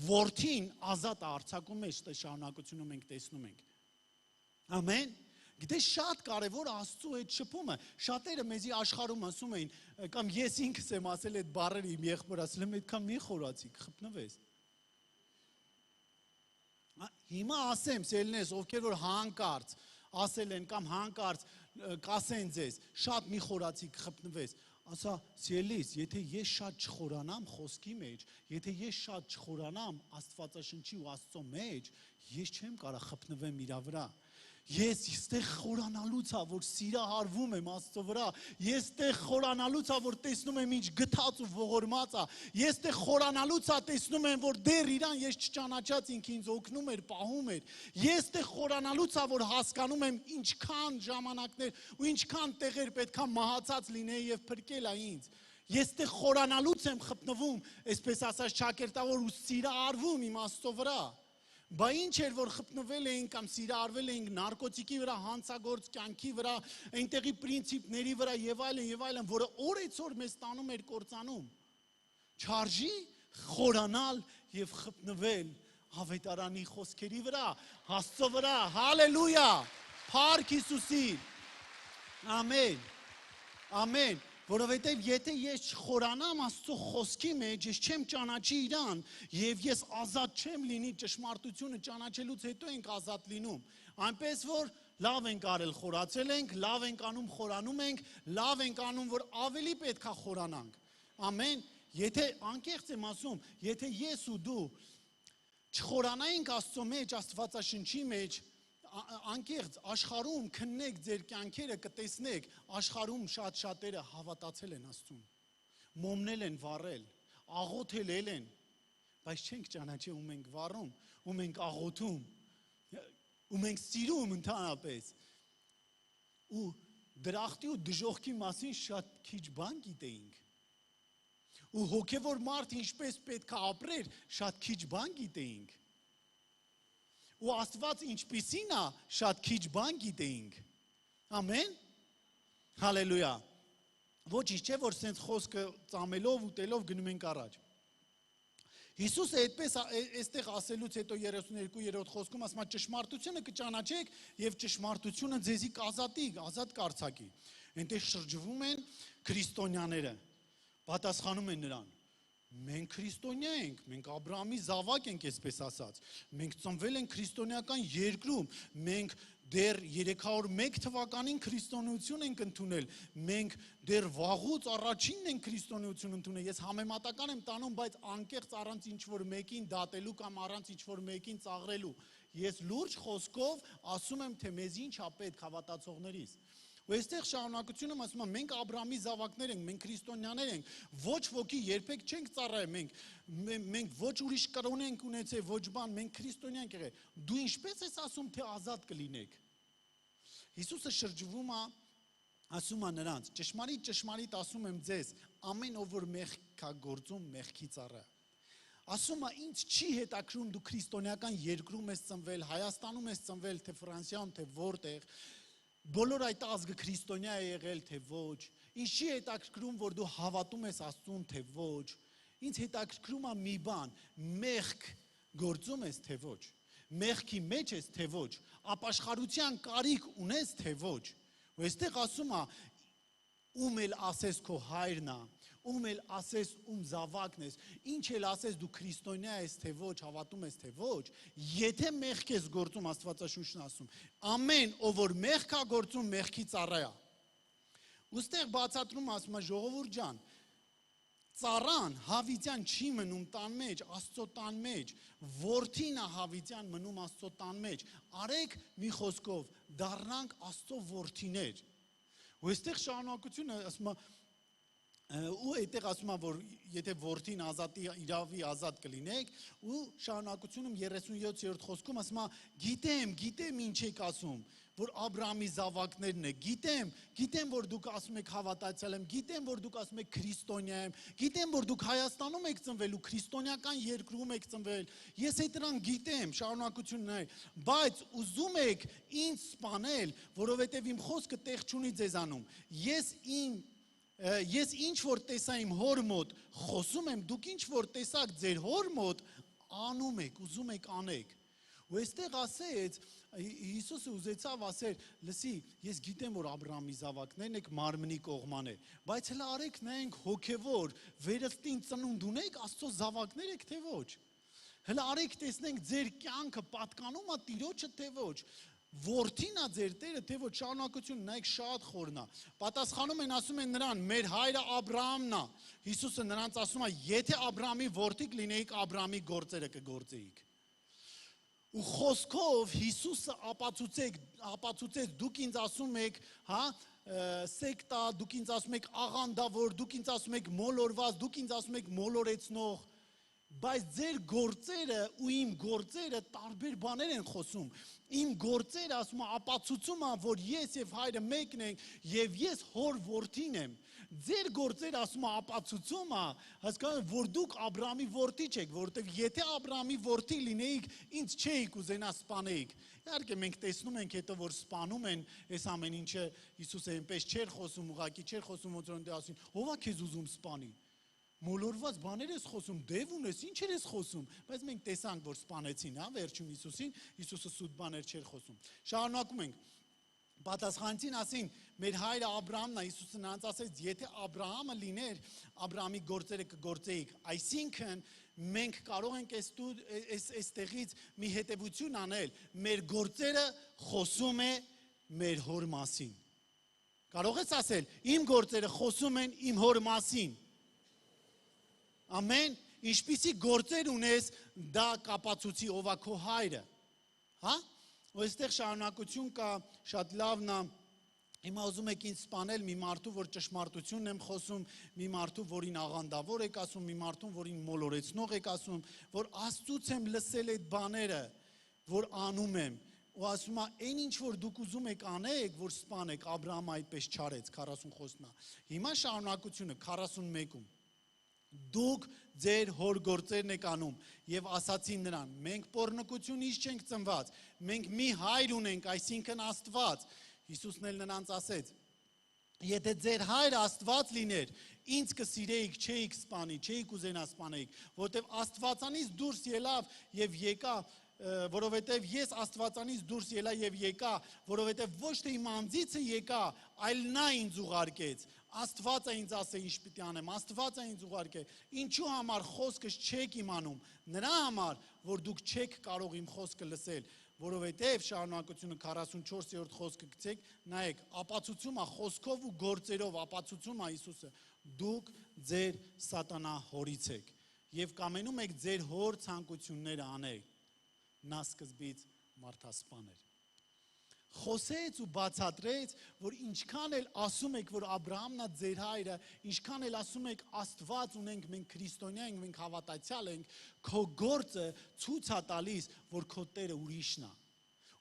որդին ազատ արձակում է, ըստ շարունակությունը մենք տեսնում ենք։ Ամեն։ Գիտես շատ կարևոր Աստծո այդ շփումը, շատերը մեզի աշխարհում ասում էին, կամ ես ինքս եմ ասել այդ բառերը իմ եղբոր ասել եմ, այդքան մի խորացի, կխփնվես։ Հիմա ասեմ, սելնես, ովքեր որ հանկարծ ասել են կամ հանկարծ կասեն ձեզ, շատ մի խորացի, կխփնվես։ Ասա, սիրելիս, եթե ես շատ չխորանամ խոսքի մեջ, եթե ես շատ չխորանամ Աստվածաշնչի ու Աստծո մեջ, ես չեմ կարող խփնվեմ իրա վրա։ Ես ստեղ խորանալուց ա, որ սիրահարվում եմ Աստծո վրա, ես ստեղ խորանալուց ա, որ տեսնում եմ ինչ գթած ու ողորմած ա, ես ստեղ խորանալուց ա, տեսնում եմ, որ դեռ իրան ես չճանաչած ինքը ինձ օգնում էր, պահում էր, ես ստեղ խորանալուց ա, որ հասկանում եմ ինչքան ժամանակներ ու ինչքան տեղեր պետքա մահացած լինեի եւ փրկել ա ինձ։ Ես ստեղ խորանալուց եմ խփնվում, այսպես ասած ճակերտավոր ու սիրահարվում իմ Աստծո վրա։ Բա ինչ էր որ խփնվել էինք կամ սիրահարվել էինք նարկոտիկի վրա, հանցագործ կյանքի վրա, այնտեղի պրինցիպների վրա եւ այլն, որը օրեցօր մեզ տանում էր կործանում։ Չարժի խորանալ եւ խփնվել Ավետարանի խոսքերի վրա, Աստծո վրա, հալելույա, փառք Հիսուսին։ Ամեն։ Ամեն։ Որովհետև եթե ես չխորանամ Աստծո խոսքի մեջ, ես չեմ ճանաչի իրան եւ ես ազատ չեմ լինի ճշմարտությունը ճանաչելուց հետո ենք ազատ լինում։ Այնպես որ լավ ենք արել, խորացել ենք, լավ ենք անում, խորանում ենք, լավ ենք անում, որ ավելի պետքա խորանանք։ Ամեն։ Եթե անկեղծ եմ ասում, եթե ես ու դու չխորանայինք Աստծո մեջ, Աստվածաշնչի մեջ, անկեղծ աշխարհում քննեք ձեր կյանքերը կտեսնեք աշխարհում շատ-շատերը հավատացել են Աստծուն, մոմնել են վառել, աղոթել են, բայց չենք ճանաչի ում ենք վառում, ում ենք աղոթում, ում ենք սիրում ընդհանրապես։ Ու դրախտի ու դժոխքի մասին շատ քիչ բան գիտեինք։ Ու հոգևոր մարդ ինչպես պետք է ապրեր, շատ քիչ բան գիտեինք։ Ու Աստված ինչպիսին է, շատ քիչ բան գիտեինք։ Ամեն։ Հալելույա։ Ոչինչ չէ, որ սենց խոսքը ծամելով, ուտելով գնում ենք առաջ։ Հիսուսը այդպես այստեղ ասելուց հետո 32-րդ խոսքում ասում է ճշմարտությունը կճանաչեք եւ ճշմարտությունը ձեզի կազատի, ազատ կարձակի։ Այնտեղ շրջվում են քրիստոնյաները, պատասխանում են նրան։ Մենք քրիստոնյա ենք, մենք Աբրահամի զավակ ենք, այսպես ասած։ Մենք ծնվել ենք քրիստոնեական երկրում, մենք դեռ 301 թվականին քրիստոնեություն ենք ընդունել, մենք դեռ վաղուց առաջինն ենք քրիստոնեություն ընդունել։ Ես համեմատական եմ տանում, բայց անկեղծ առանց ինչ-որ մեկին դատելու կամ առանց ինչ-որ մեկին ծաղրելու։ Ես լուրջ խոսքով ասում եմ, թե մեզ ինչ է պետք հավատացողներիս։ Ու այստեղ շարունակությունում ասում եմ, մենք Աբրահամի զավակներ ենք, մենք քրիստոնյաներ ենք, ոչ ոքի երբեք չենք ծառայել, մենք ոչ ուրիշ կրոն ենք ունեցել, ոչ բան, մենք քրիստոնյա ենք եղել։ Դու ինչպես ես ասում, թե ազատ կլինեք։ Հիսուսը շրջվում է, ասում է նրանց, ճշմարիտ ասում եմ ձեզ, ամեն ով որ մեղք է գործում, մեղքի ծառա։ Ասում է, ինձ չի հետաքրում դու քրիստոնեական երկրում ես ծնվել, Հայաստանում ես ծնվել, թե Ֆրանսիայում, թե որտեղ։ Բոլոր այդ ազգը քրիստոնյա է եղել, թե ոչ, Ինձ չի հետաքրքրում, որ դու հավատում ես Աստծուն, թե ոչ։ Ինձ հետաքրքրում է մի բան, մեղք գործում ես, թե ոչ։ Մեղքի մեջ ես, թե ոչ։ Ապաշխարության կարիք ունես, թե ոչ։ Ու այստեղ ասում է, ում էլ ասես քո հայրն է, ում էլ ասես ում զավակն ես, ինչ էլ ասես դու քրիստոնյա ես, թե ոչ, հավատում ես, թե ոչ, եթե մեղք ես գործում, Աստվածաշունչն ասում, ամեն ով որ մեղք է գործում, մեղքի ծառա է։ Ուստեղ բացատրում ասում է ժողովուրդ ջան, ծառան հավիտյան չի մնում տան մեջ, Աստծո տան մեջ, որդին է հավիտյան մնում Աստծո տան մեջ, արեք մի խոսքով, դառնանք Աստծո որդիներ։ Ու այստեղ շարունակությունը ասում է, ու այդտեղ ասում է, որ եթե որդին ազատի իրավի ազատ կլինեք, ու շարունակությունում 37-րդ խոսքում ասում է, գիտեմ ինչ եք ասում, որ Աբրահամի զավակներն է, գիտեմ, որ դուք ասում եք հավատացյալ եմ, գիտեմ, որ դուք ասում եք քրիստոնյա եմ, գիտեմ, որ դուք Հայաստանում եք ծնվել ու քրիստոնյական երկրում եք ծնվել, ես այդ դրան գիտեմ, շարունակությունն է, բայց ուզում եք ինձ սպանել, որովհետև իմ խոսքը տեղ չունի ձեզանում, ես ինչ որ տեսա իմ հոր մոտ խոսում եմ, դուք ինչ որ տեսաք ձեր հոր մոտ անում եք, ուզում եք անեք։ Ու այստեղ ասեց, Հիսուսը ուզեցավ ասել, լսի, ես գիտեմ, որ Աբրահամի զավակներն եք մարմնի կողման է, բայց հələ արեք նայենք հոգևոր, վերստին ծնունդ ունեք, Աստծո զավակներ եք, թե ոչ։ Հələ արեք տեսնենք ձեր կյանքը պատկանում է Տիրոջը, թե ոչ։ Որդին է ձեր Տերը, թե ոչ, շարունակություն, նայեք շատ խորն է։ Պատասխանում են, ասում են նրան, մեր հայրը Աբրահամն է։ Հիսուսը նրանց ասում է, եթե Աբրահամի որդիք լինեիք, Աբրահամի գործերը կգործեիք։ Ու խոսքով Հիսուսը ապացուցեց, դուք ինձ ասում եք, հա, սեկտա, դուք ինձ ասում եք աղանդավոր, դուք ինձ ասում եք մոլորված, դուք ինձ ասում եք մոլորեցնող, բայց ձեր գործերը ու իմ գործերը տարբեր բաներ են խոսում։ Իմ գործերը ասում է ապացուցում է, որ ես եւ հայրը մեկն ենք եւ ես հոր որդին եմ։ Ձեր գործերը ասում է ապացուցում է, հասկանում եք, որ դուք Աբրահամի որդի չեք, որովհետեւ եթե Աբրահամի որդի լինեիք, ինձ չէիք ուզենա սպանեիք։ Իհարկե մենք տեսնում ենք հետո որ սպանում են, այս ամեն ինչը Հիսուսը այնպես չէր խոսում, ուղղակի չէր խոսում, ոնց որ ասին, ո՞վ է քեզ ուզում սպանի։ Մոլորված բաներ ես խոսում, դև ունես, ինչ ես խոսում, բայց մենք տեսանք, որ սպանեցին, հա, վերջում Հիսուսին, Հիսուսը սուտ բաներ չէր խոսում։ Շարունակում ենք։ Պատասխանեցին, ասին, մեր հայրը Աբրահամն է, Հիսուսը նրանց ասեց, եթե Աբրահամը լիներ, Աբրահամի գործերը կգործեիք, այսինքն մենք կարող ենք այստեղից մի հետևություն անել, մեր գործերը խոսում է մեր հոր մասին։ Կարող ես ասել, իմ գործերը խոսում են իմ հոր մասին։ Ամեն, ինչպիսի գործեր ունես, դա կապացուցի ով է քո հայրը, հա? Ու այստեղ շարունակություն կա, շատ լավն է, հիմա ուզում եք ինձ սպանել մի մարդու, որ ճշմարտությունն եմ խոսում, մի մարդու, որին աղանդավոր եք ասում, մի մարդու, որին մոլորեցնող եք ասում, որ Աստծուց եմ լսել այդ բաները, որ անում եմ, ու ասում է, այն ինչ որ դուք ուզում եք անեք, որ սպանեք, Աբրահամը այդպես չարեց, 40 խոսնա։ Հիմա շարունակությունը 41-ում։ Դուք ձեր հոր գործերն եք անում եւ ասացին նրան, մենք պոռնկությունից չենք ծնված, մենք մի հայր ունենք, այսինքն Աստված։ Հիսուսն էլ նրանց ասեց, եթե ձեր հայրը Աստված լիներ, ինձ կսիրեիք, չէիք սպանի, չէիք ուզենա սպանեիք, որովհետեւ Աստվածանից դուրս ելավ եւ եկա, որովհետև ես Աստվածանից դուրս ելա եւ եկա, որովհետև ոչ թե իմ անձիցը եկա, այլ նա ինձ ուղարկեց։ Աստվածը ինձ ասե ինչ պիտի անեմ, Աստվածը ինձ ուղարկե։ Ինչու համար խոսքս չեք իմանում, նրա համար, որ դուք չեք կարող իմ խոսքը լսել, որովհետև շարունակությունը 44-րդ խոսքը գցեք, նայեք, ապացուցում է խոսքով ու գործերով, ապացուցում է Հիսուսը, դուք ձեր սատանա հորից եք եւ կամենում եք ձեր հոր ցանկությունները անեք։ Նա սկզբից մարդասպան էր։ Խոսեց ու բացատրեց, որ ինչքան էլ ասում եք, որ Աբրահամն է ձեր հայրը, ինչքան էլ ասում եք Աստված ունենք, մենք քրիստոնյա ենք, մենք հավատացյալ ենք, քո գործը ցույց է տալիս, որ քո Տերը ուրիշն է։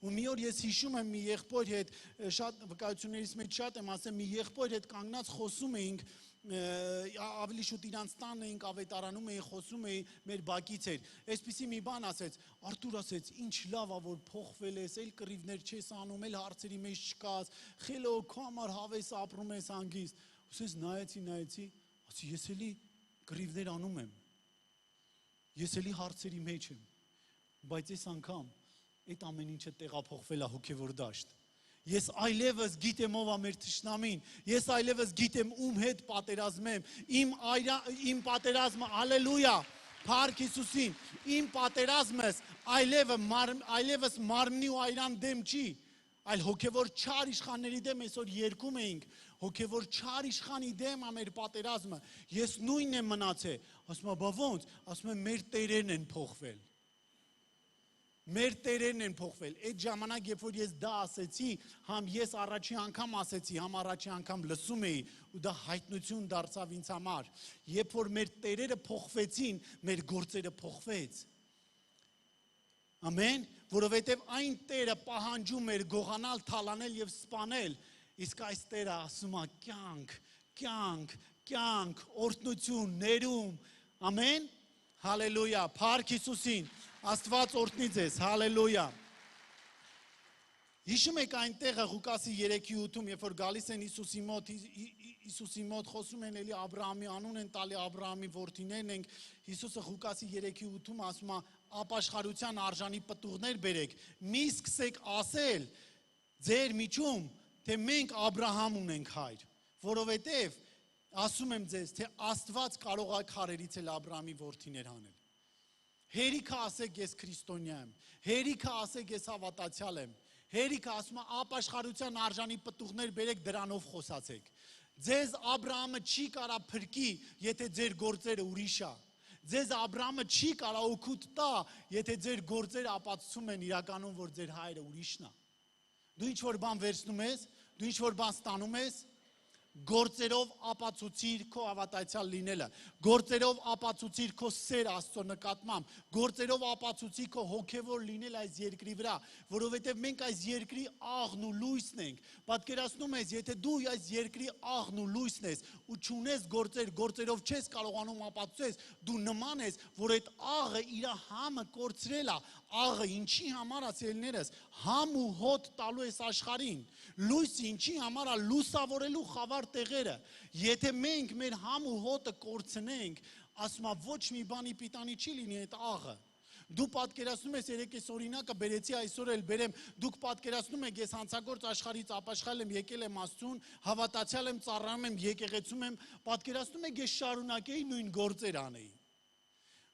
Ու մի օր ես հիշում եմ մի եղբոր հետ, շատ վկայություններից մեջ շատ եմ ասել, մի եղբոր հետ կանգնած խոսում էինք, ավելի շուտ իրանց տանն էինք, ավետարանում էի, խոսում էի, մեր բակից էր, այսպիսի մի բան ասեց, Արտուր ասեց, ինչ լավ է, որ փոխվել ես, էլ կռիվներ չես անում, էլ հարցերի մեջ չկաս, խելոք, քո համար հավես ապրում ես հանգիստ, Ուսես նայեցի, ասի ես էլի կռիվներ անում եմ։ Ես էլի հարցերի մեջ եմ, բայց այս անգամ այդ ամեն ինչը տեղափոխվել է հոգևոր դաշտ։ Ես այլևս գիտեմ ով է մեր թշնամին, ես այլևս գիտեմ ում հետ պատերազմեմ, իմ պատերազմը, հալելույա, փառք Հիսուսին, իմ պատերազմս այլևս մարմնի ու այրան դեմ չի, այլ հոգևոր չար իշխանների դեմ այսօր երգում էինք, հոգևոր չար իշխանի դեմ է մեր պատերազմը, ես նույնն եմ մնացել, ասում եմ, բա ոնց, ասում եմ, մեր տերերն են փոխվել։ Մեր տերերն են փոխվել։ Այդ ժամանակ, երբ որ ես դա ասեցի, համ ես առաջի անգամ ասեցի, համ առաջի անգամ լսում էի, ու դա հայտնություն դարձավ ինձ համար։ Երբ որ մեր տերերը փոխվեցին, մեր գործերը փոխվեց։ Ամեն, որովհետև այն տերը պահանջում էր գողանալ, թալանել եւ սպանել, իսկ այս տերը ասում է կյանք, օրհնություն, ներում։ Ամեն, հալելույա, փառք Հիսուսին, Աստված օրհնի ձեզ, հալելույա։ Հիշում եք այնտեղը Ղուկասի 3:8-ում, երբ որ գալիս են Հիսուսի մոտ խոսում են էլի Աբրահամի անուն են տալի, Աբրահամի որդիներն ենք, Հիսուսը Ղուկասի 3:8-ում ասում է ապաշխարության արժանի պտուղներ բերեք, մի սկսեք ասել ձեր միջում, թե մենք Աբրահամ ունենք հայր, որովհետև ասում եմ ձեզ, թե Աստված կարող է քարերից էլ Աբրահամի որդիներ հանել։ Հերիքը ասեք ես քրիստոնյա եմ, հերիքը ասեք ես հավատացյալ եմ, հերիքը ասում է ապաշխարության արժանի պտուղներ բերեք դրանով խոսացեք։ Ձեզ Աբրահամը չի կարա փրկի, եթե ձեր գործերը ուրիշ է։ Ձեզ Աբրահամը չի կարա օգուտ տա, եթե ձեր գործերը ապացուցում են իրականում, որ ձեր հայրը ուրիշն է։ Դու ինչ որ բան վերցնում ես, դու ինչ որ բան ստանում ես, գործերով ապացուցիր քո հավատացյալ լինելը, գործերով ապացուցիր քո սեր Աստծո նկատմամբ, գործերով ապացուցի քո հոգևոր լինել այս երկրի վրա, որովհետև մենք այս երկրի աղն ու լույսն ենք։ Պատկերացնում ես, եթե դու այս երկրի աղն ու լույսն ես ու չունես գործեր, գործերով չես կարողանում ապացուցես, դու նման ես, որ այդ աղը իր համը կորցրել է, աղը ինչի համար է սելներս, համ ու հոտ տալու ես աշխարհին, լույսը ինչի համար է լուսավորելու խավար տեղերը, եթե մենք մեր համ ու հոտը կորցնենք, ասում է ոչ մի բանի պիտանի չի լինի այդ աղը։ Դու պատկերացնում ես, երեք այս օրինակը բերեցի, այսօր էլ բերեմ, դուք պատկերացնում եք, ես հանցագործ աշխարհից ապաշխարել եմ, եկել եմ Աստծուն, հավատացյալ եմ, ծառայում եմ, եկեղեցում եմ, պատկերացնում եք, ես շարունակեի նույն գործեր անեի։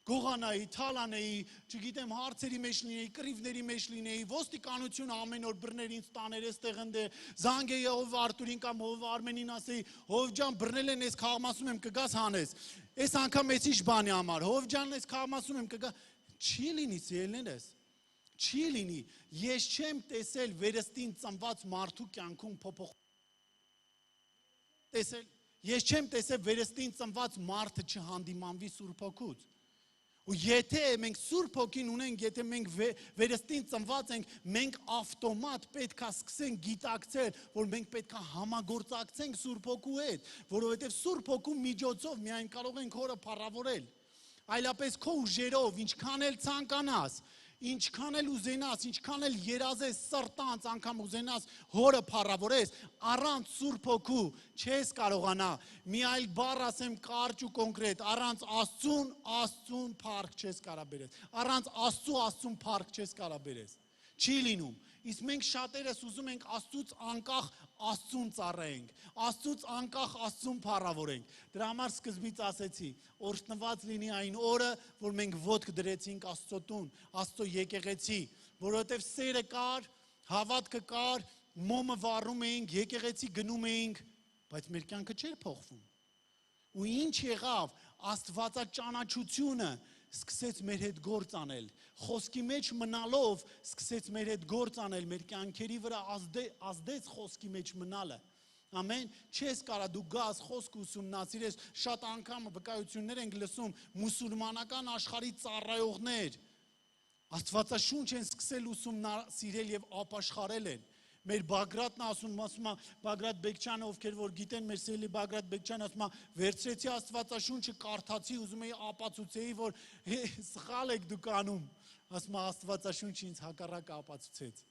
Գողանայի, թալանեի, չգիտեմ, հարցերի մեջ լինեի, կռիվների մեջ լինեի, ոստիկանությունը ամեն օր բռներ ինձ տաներ էստեղ ընդ է, զանգեի ով Արտուրին կամ ով Արմենին ասեի, հով ջան բռնել են, ես քաղամասում եմ կգաս հանես, այս անգամ ես ինչ բանի համար, հով ջան ես քաղամասում եմ կգա, չի լինի սիրելիներս, չի լինի, ես չեմ տեսել վերստին ծնված մարդու կյանքում ես չեմ տեսել վերստին ծնված մարդը չհանդիմանվի Սուրբ Հոգուց։ Ու եթե մենք Սուրբ Հոգին ունենք, եթե մենք վերստին ծնված ենք, մենք ավտոմատ պետք է սկսենք գիտակցել, որ մենք պետք է համագործակցենք Սուրբ Հոգու հետ, որովհետև Սուրբ Հոգու միջոցով միայն կարող ենք Հորը փառավորել, այլապես քո ուժերով, ինչքան էլ ցանկանաս, ինչքան էլ ուզենաս, ինչքան էլ երազես սրտանց անգամ ուզենաս Հորը փառավորես, առանց Սուրբ Հոգու չես կարողանա, մի այլ բառ ասեմ կարճ ու կոնկրետ, առանց Աստծուն փառք չես կարա բերես, առանց Աստծուն փառք չես կարա բերես, չի լինում, իսկ մենք շատերս ուզում ենք Աստծուց անկախ Աստծուն ծառայենք, Աստծուց անկախ Աստծուն փառավորենք, դրա համար սկզբից ասեցի, օրհնված լինի այն օրը, որ մենք ոտք դրեցինք Աստծո տուն, Աստծո եկեղեցի, որովհետև սերը կար, հավատքը կար, մոմը վառում էինք, եկեղեցի գնում էինք, բայց մեր կյանքը չէր փոխվում։ Ու ինչ եղավ, Աստվածաճանաչությունը սկսեց մեր հետ գործ անել, խոսքի մեջ մնալով սկսեց մեր հետ գործ անել, մեր կյանքերի վրա ազդեց խոսքի մեջ մնալը, ամեն, չես կարա դու գաս խոսք ուսումնասիրես, շատ անգամ վկայություններ ենք լսում, մուսուլմանական աշխարհի ծառայողներ, Աստվածաշունչ են սկսել ուսումնասիրել եւ ապաշխարել են, մեր Բագրատն ասում է, Բագրատ Բեկչյանը, ովքեր որ գիտեն, մեր սիրելի Բագրատ Բեկչյանը ասում է, վերցրեցի Աստվածաշունչը, կարդացի, ուզում էի ապացուցեի, որ սխալ եք դուք անում, ասում է Աստվածաշունչը ինձ հակառակը ապացուցեց։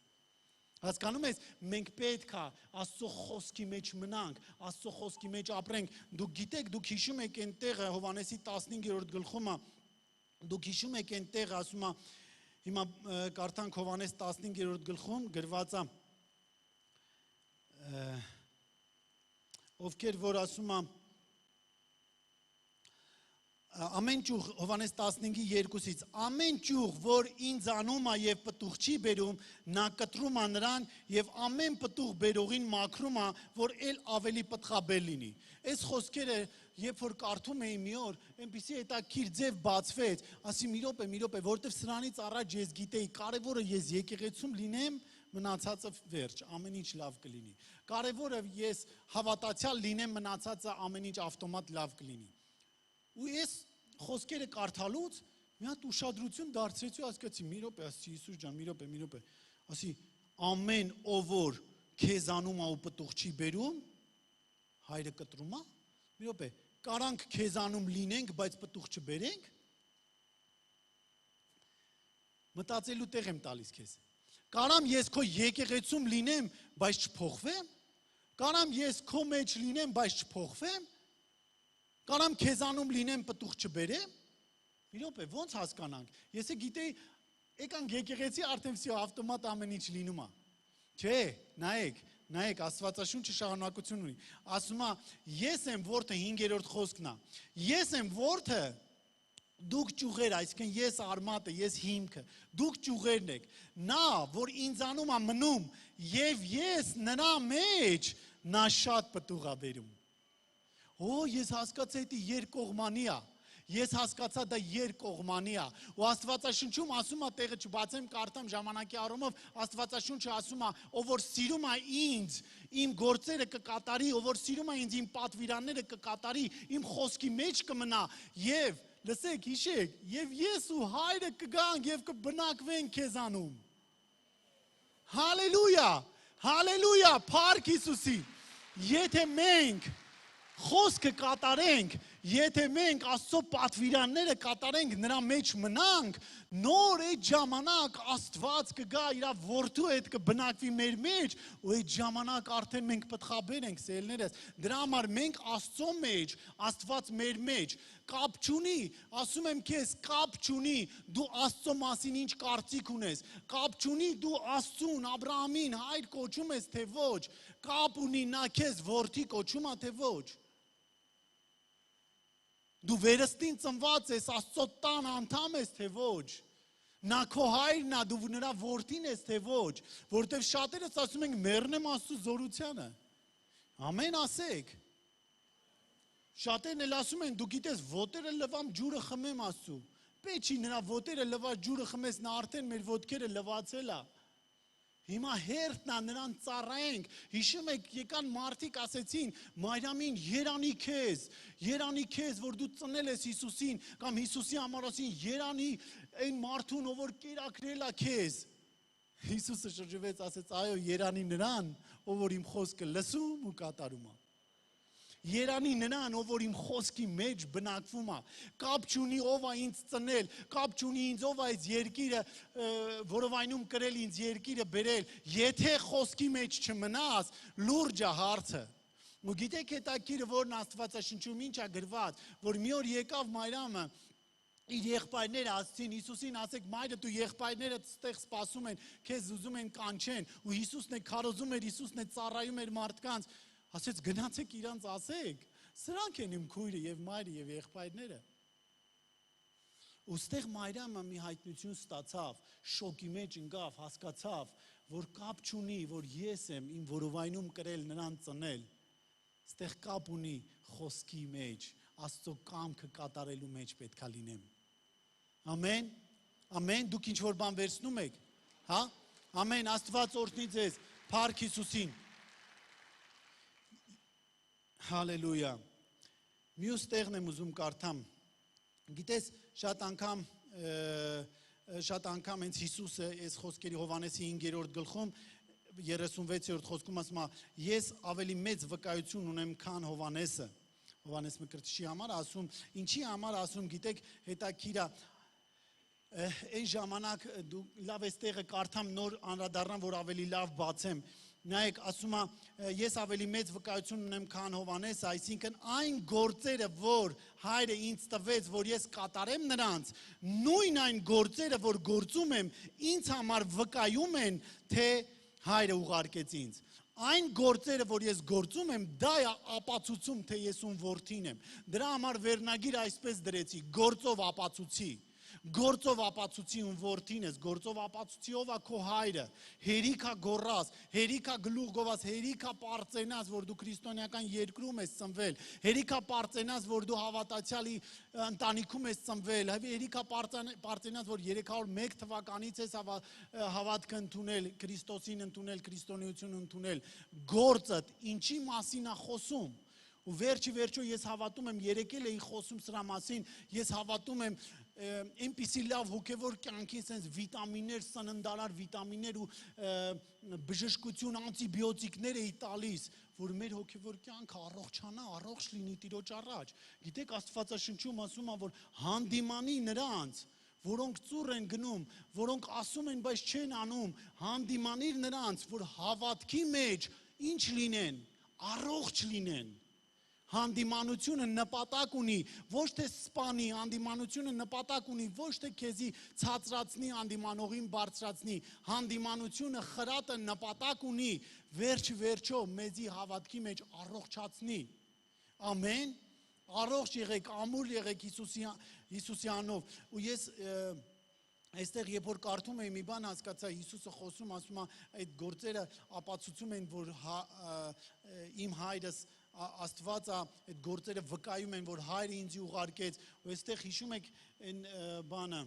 Հասկանում ես, մենք պետք է Աստծո խոսքի մեջ մնանք, Աստծո խոսքի մեջ ապրենք։ Դուք գիտեք, դուք հիշում եք այն տեղը Հովհաննեսի 15-րդ գլխում, դուք հիշում եք այն տեղը, ասում է, հիմա կարդանք Հովհաննես 15-րդ գլխում գրված է, ովքեր որ ասում է ամեն ճյուղ Հովհաննես 15:2-ից ամեն ճյուղ որ ինձ անում է եւ պտուղ չի բերում նա կտրում է նրան եւ ամեն պտուղ բերողին մաքրում է որ ել ավելի պտղաբեր լինի։ Այս խոսքերը երբ որ կարդում էի մի օր այնպեսի հետաքրքիր ձև բացվեց, ասի մի րոպե, որտեվ սրանից առաջ ես գիտեի կարևորը ես եկեղեցում լինեմ, մնացածը վերջ, ամեն ինչ լավ կլինի։ Կարևորը ես հավատացյալ լինեմ, մնացածը ամեն ինչ ավտոմատ լավ կլինի։ Ու ես խոսքերը կարդալուց մի հատ ուշադրություն դարձրեցի ու հասկացի, մի րոպե, ասի Հիսուս ջան, մի րոպե, ասի ամեն ով որ քեզանում է ու պտուղ չի բերում, հայրը կտրում է։ Մի րոպե, կարանք քեզանում լինենք, բայց պտուղ չբերենք։ Մտածելու տեղ եմ տալիս քեզ։ Կարամ ես քո եկեղեցում լինեմ, բայց չփոխվեմ։ Կարամ ես քո մեջ լինեմ, բայց չփոխվեմ։ Կարամ քեզանում լինեմ պտուղ չբերեմ։ Մի րոպե, ոնց հասկանանք։ Ես գիտեի, եկանք եկեղեցի արդեն վсё ավտոմատ ամեն ինչ լինում է։ Չէ, նայեք, Աստվածաշունչը շարունակություն ունի։ Ասում է, ես եմ որդը 5-րդ խոսքն է։ Ես եմ որդը, դուք ճյուղեր, այսինքն ես արմատը, ես հիմքը, դուք ճյուղերն եք։ Նա, որ ինձանում է մնում, եւ ես նրա մեջ, նա շատ պտուղ է բերում։ Ես հասկացա դա երկկողմանի է, ես հասկացա դա երկկողմանի է, ու Աստվածաշունչում ասում է, տեղը չբացեմ, կարդամ ժամանակի առումով, Աստվածաշունչը ասում է, ով որ սիրում է ինձ, իմ գործերը կկատարի, ով որ սիրում է ինձ, իմ պատվիրանները կկատարի, իմ խոսքի մեջ կմնա, եւ լսեք, հիշեք, եւ ես ու հայրը կգանք եւ կբնակվենք քեզանում։ Հալելույա, փառք Հիսուսի։ Եթե մենք խոսքը կատարենք, եթե մենք Աստծո պատվիրանները կատարենք, նրա մեջ մնանք, նոր այդ ժամանակ Աստված կգա իր որդու հետ կբնակվի մեր մեջ, ու այդ ժամանակ արդեն մենք պտղաբեր ենք, սիրելիներս, դրա համար մենք Աստծո մեջ, Աստված մեր մեջ, կապ չունի, ասում եմ քեզ, կապ չունի, դու Աստծո մասին ինչ կարծիք ունես, կապ չունի, դու Աստծուն, Աբրահամին հայր կոչում ես, թե ոչ, կապ ունի նա քեզ որդի կոչում է, թե ոչ։ Դու վերստին ծնված ես, Աստծո տան անդամ ես, թե ոչ։ Նա քո հայրն է, դու նրա որդին ես, թե ոչ, որտեվ շատերս ասում ենք մեռնեմ Աստծո զորությանը։ Ամեն ասեք։ Շատերն էլ ասում են, դու գիտես, ոտերը լվամ, ջուրը խմեմ Աստծո։ Պետք չի նրա ոտերը լված, ջուրը խմես, նա արդեն մեր ոտքերը լվացել է։ Հիմա հերթն է նրան ծառայենք, հիշում եք եկան մարդիկ ասեցին, Մարիամին երանի քեզ, որ դու ծնել ես Հիսուսին, կամ Հիսուսի համար ասին, երանի այն մարդուն, ով որ կերակրել է քեզ։ Հիսուսը շրջվեց, ասեց, այո, երանի նրան, ով որ իմ խոսքը լսում ու կատարում է։ Երանի նրան, ով որ իմ խոսքի մեջ բնակվում է, կապ չունի ով է ինձ ծնել, կապ չունի ինձ ով է այս երկիրը որովայնում կրել ինձ երկիրը բերել, եթե խոսքի մեջ չմնաս, լուրջ է հարցը։ Ու գիտեք հետաքրքիրը որն Աստվածաշնչում ինչ է գրված, որ մի օր եկավ Մարիամը իր եղբայրները ասեցին Հիսուսին, ասեք մայրը դու եղբայրները ստեղ սպասում են, քեզ ուզում են կանչեն, ու Հիսուսն է քարոզում էր, Հիսուսն է ծառայում էր մարդկանց, ասեց գնացեք իրանց ասեք, սրանք են իմ քույրը եւ մայրը եւ եղբայրները։ Ու ստեղ Մարիամը մի հայտնություն ստացավ, շոկի մեջ ընկավ, հասկացավ, որ կապ չունի, որ ես եմ իմ որովայնում կրել նրան ծնել։ Ստեղ կապ ունի խոսքի մեջ, Աստծո կամքը կատարելու մեջ պետքա լինեմ։ Ամեն, ամեն, դուք ինչ որ բան վերցնում եք, հա? Ամեն, Աստված օրհնի ձեզ, փառք Հիսուսին։ Հալելույա։ Մյուս տեղն եմ ուզում կարդամ։ Գիտես, շատ անգամ հենց Հիսուսը այս խոսքերի Հովհաննեսի 5-րդ գլխում 36-րդ խոսքում ասում է, ես ավելի մեծ վկայություն ունեմ, քան Հովհաննեսը։ Հովհաննես Մկրտչի համար ասում, ինչի համար ասում, գիտեք, հետաքրքիր է, Այն ժամանակ դու լավ էս տեղը կարդամ նոր անդրադառնամ, որ ավելի լավ բացեմ։ Նայեք, ասում է, ես ավելի մեծ վկայություն ունեմ, քան Հովանես, այսինքն այն գործերը, որ Հայրը ինձ տվեց, որ ես կատարեմ նրանց, նույն այն գործերը, որ գործում եմ, ինձ համար վկայում են, թե Հայրը ուղարկեց ինձ։ Այն գործերը, որ ես գործում եմ, դա է ապացուցում, թե ես ում որդին եմ։ Դրա համար վերնագիր այսպես դրեցի, գործով ապացուցի։ Գործով ապացուցի ում որդին ես, գործով ապացուցի ով է քո հայրը, հերիքա գոռաս, հերիքա գլուխ գովաս, հերիքա պարծենաս, որ դու քրիստոնեական երկրում ես ծնվել, հերիքա պարծենաս, որ դու հավատացյալի ընտանիքում ես ծնվել, հերիքա պարծենաս, որ 301 թվականից ես հավատք ընդունել, Քրիստոսին ընդունել, քրիստոնեություն ընդունել, գործդ ինչի մասին է խոսում։ Ու վերջո ես հավատում եմ, երեկել էի խոսում սրա մասին, ես հավատում եմ այնպիսի լավ հոգևոր կյանքի sense վիտամիններ, սննդարար վիտամիններ ու բժշկություն, անտիբիոտիկներ էի տալիս, որ մեր հոգևոր կյանքը առողջանա, առողջ լինի Տիրոջ առաջ։ Գիտեք, Աստվածաշնչում ասում է, որ հանդիմանի նրանց, որոնք ծուռ են գնում, որոնք ասում են, բայց չեն անում, հանդիմանիր նրանց, որ հավատքի մեջ ինչ լինեն, առողջ լինեն։ Հանդիմանությունը նպատակ ունի, ոչ թե սպանի, հանդիմանությունը նպատակ ունի, ոչ թե քեզի ցածրացնի, հանդիմանողին բարձրացնի, հանդիմանությունը խրատը նպատակ ունի, վերջո մեզի հավատքի մեջ առողջացնի։ Ամեն, առողջ եղեք, ամուր եղեք Հիսուսի անով։ Ու ես այստեղ երբ որ կարդում եմ մի բան հասկացա, Հիսուսը խոսում, ասում է, այդ գործերը ապացուցում են, որ իմ հայրս Աստված այդ գործերը վկայում են, որ հայրը ինձ ուղարկեց, ու այստեղ հիշում եք այն բանը,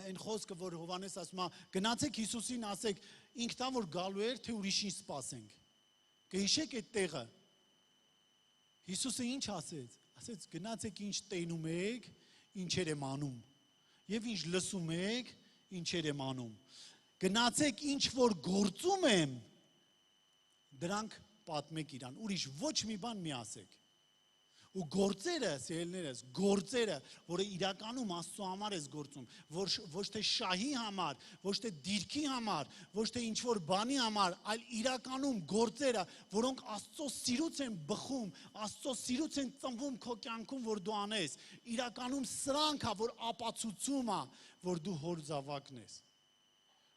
այն խոսքը, որ Հովանես ասում է, գնացեք Հիսուսին ասեք, ինքն որ գալու էր, թե ուրիշին սպասենք։ Կհիշեք այդ տեղը։ Հիսուսը ինչ ասեց։ Ասեց, գնացեք ինչ տենում եք, ինչեր եմ անում։ Եվ ինչ լսում եք, ինչեր եմ անում։ Գնացեք ինչ որ գործում եմ, դրանք պատմեք իրան, ուրիշ ոչ մի բան մի ասեք։ Ու գործերը, սիրելիներս, գործերը, որը իրականում Աստծո համար ես գործում, ոչ թե շահի համար, ոչ թե դիրքի համար, ոչ թե ինչ-որ բանի համար, այլ իրականում գործերը, որոնք Աստծո սիրուց են բխում, Աստծո սիրուց են ծնվում քո կյանքում, որ դու անես, իրականում սրանք է, որ ապացուցում է, որ դու հոր զավակն ես։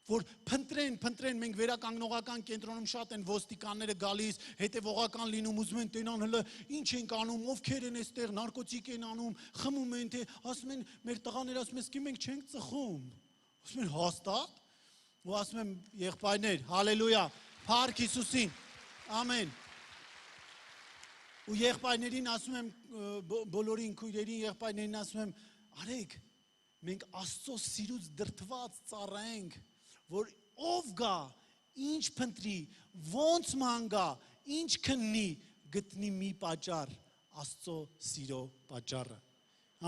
Որ փնտրեն, մենք վերականգնողական կենտրոնում շատ են ոստիկանները գալիս, հետևողական լինում, ուզում են տենան հլը, ինչ ենք անում, ովքեր են այստեղ, նարկոտիկ են անում, խմում են, թե ասում են, մեր տղաները ասում են, մենք չենք ծխում։ Ասում են, հաստատ։ Ու ասում եմ, եղբայրներ, հալելույա, փառք Հիսուսին, ամեն։ Ու եղբայրներին ասում եմ, բոլորին քույրերին, եղբայրներին ասում եմ, արեք, մենք Աստծո սիրուց դրդված ծառայենք, որ ով գա, ինչ փնտրի, ոնց ման գա, ինչ քննի, գտնի մի պատճառ, Աստծո սիրո պատճառը։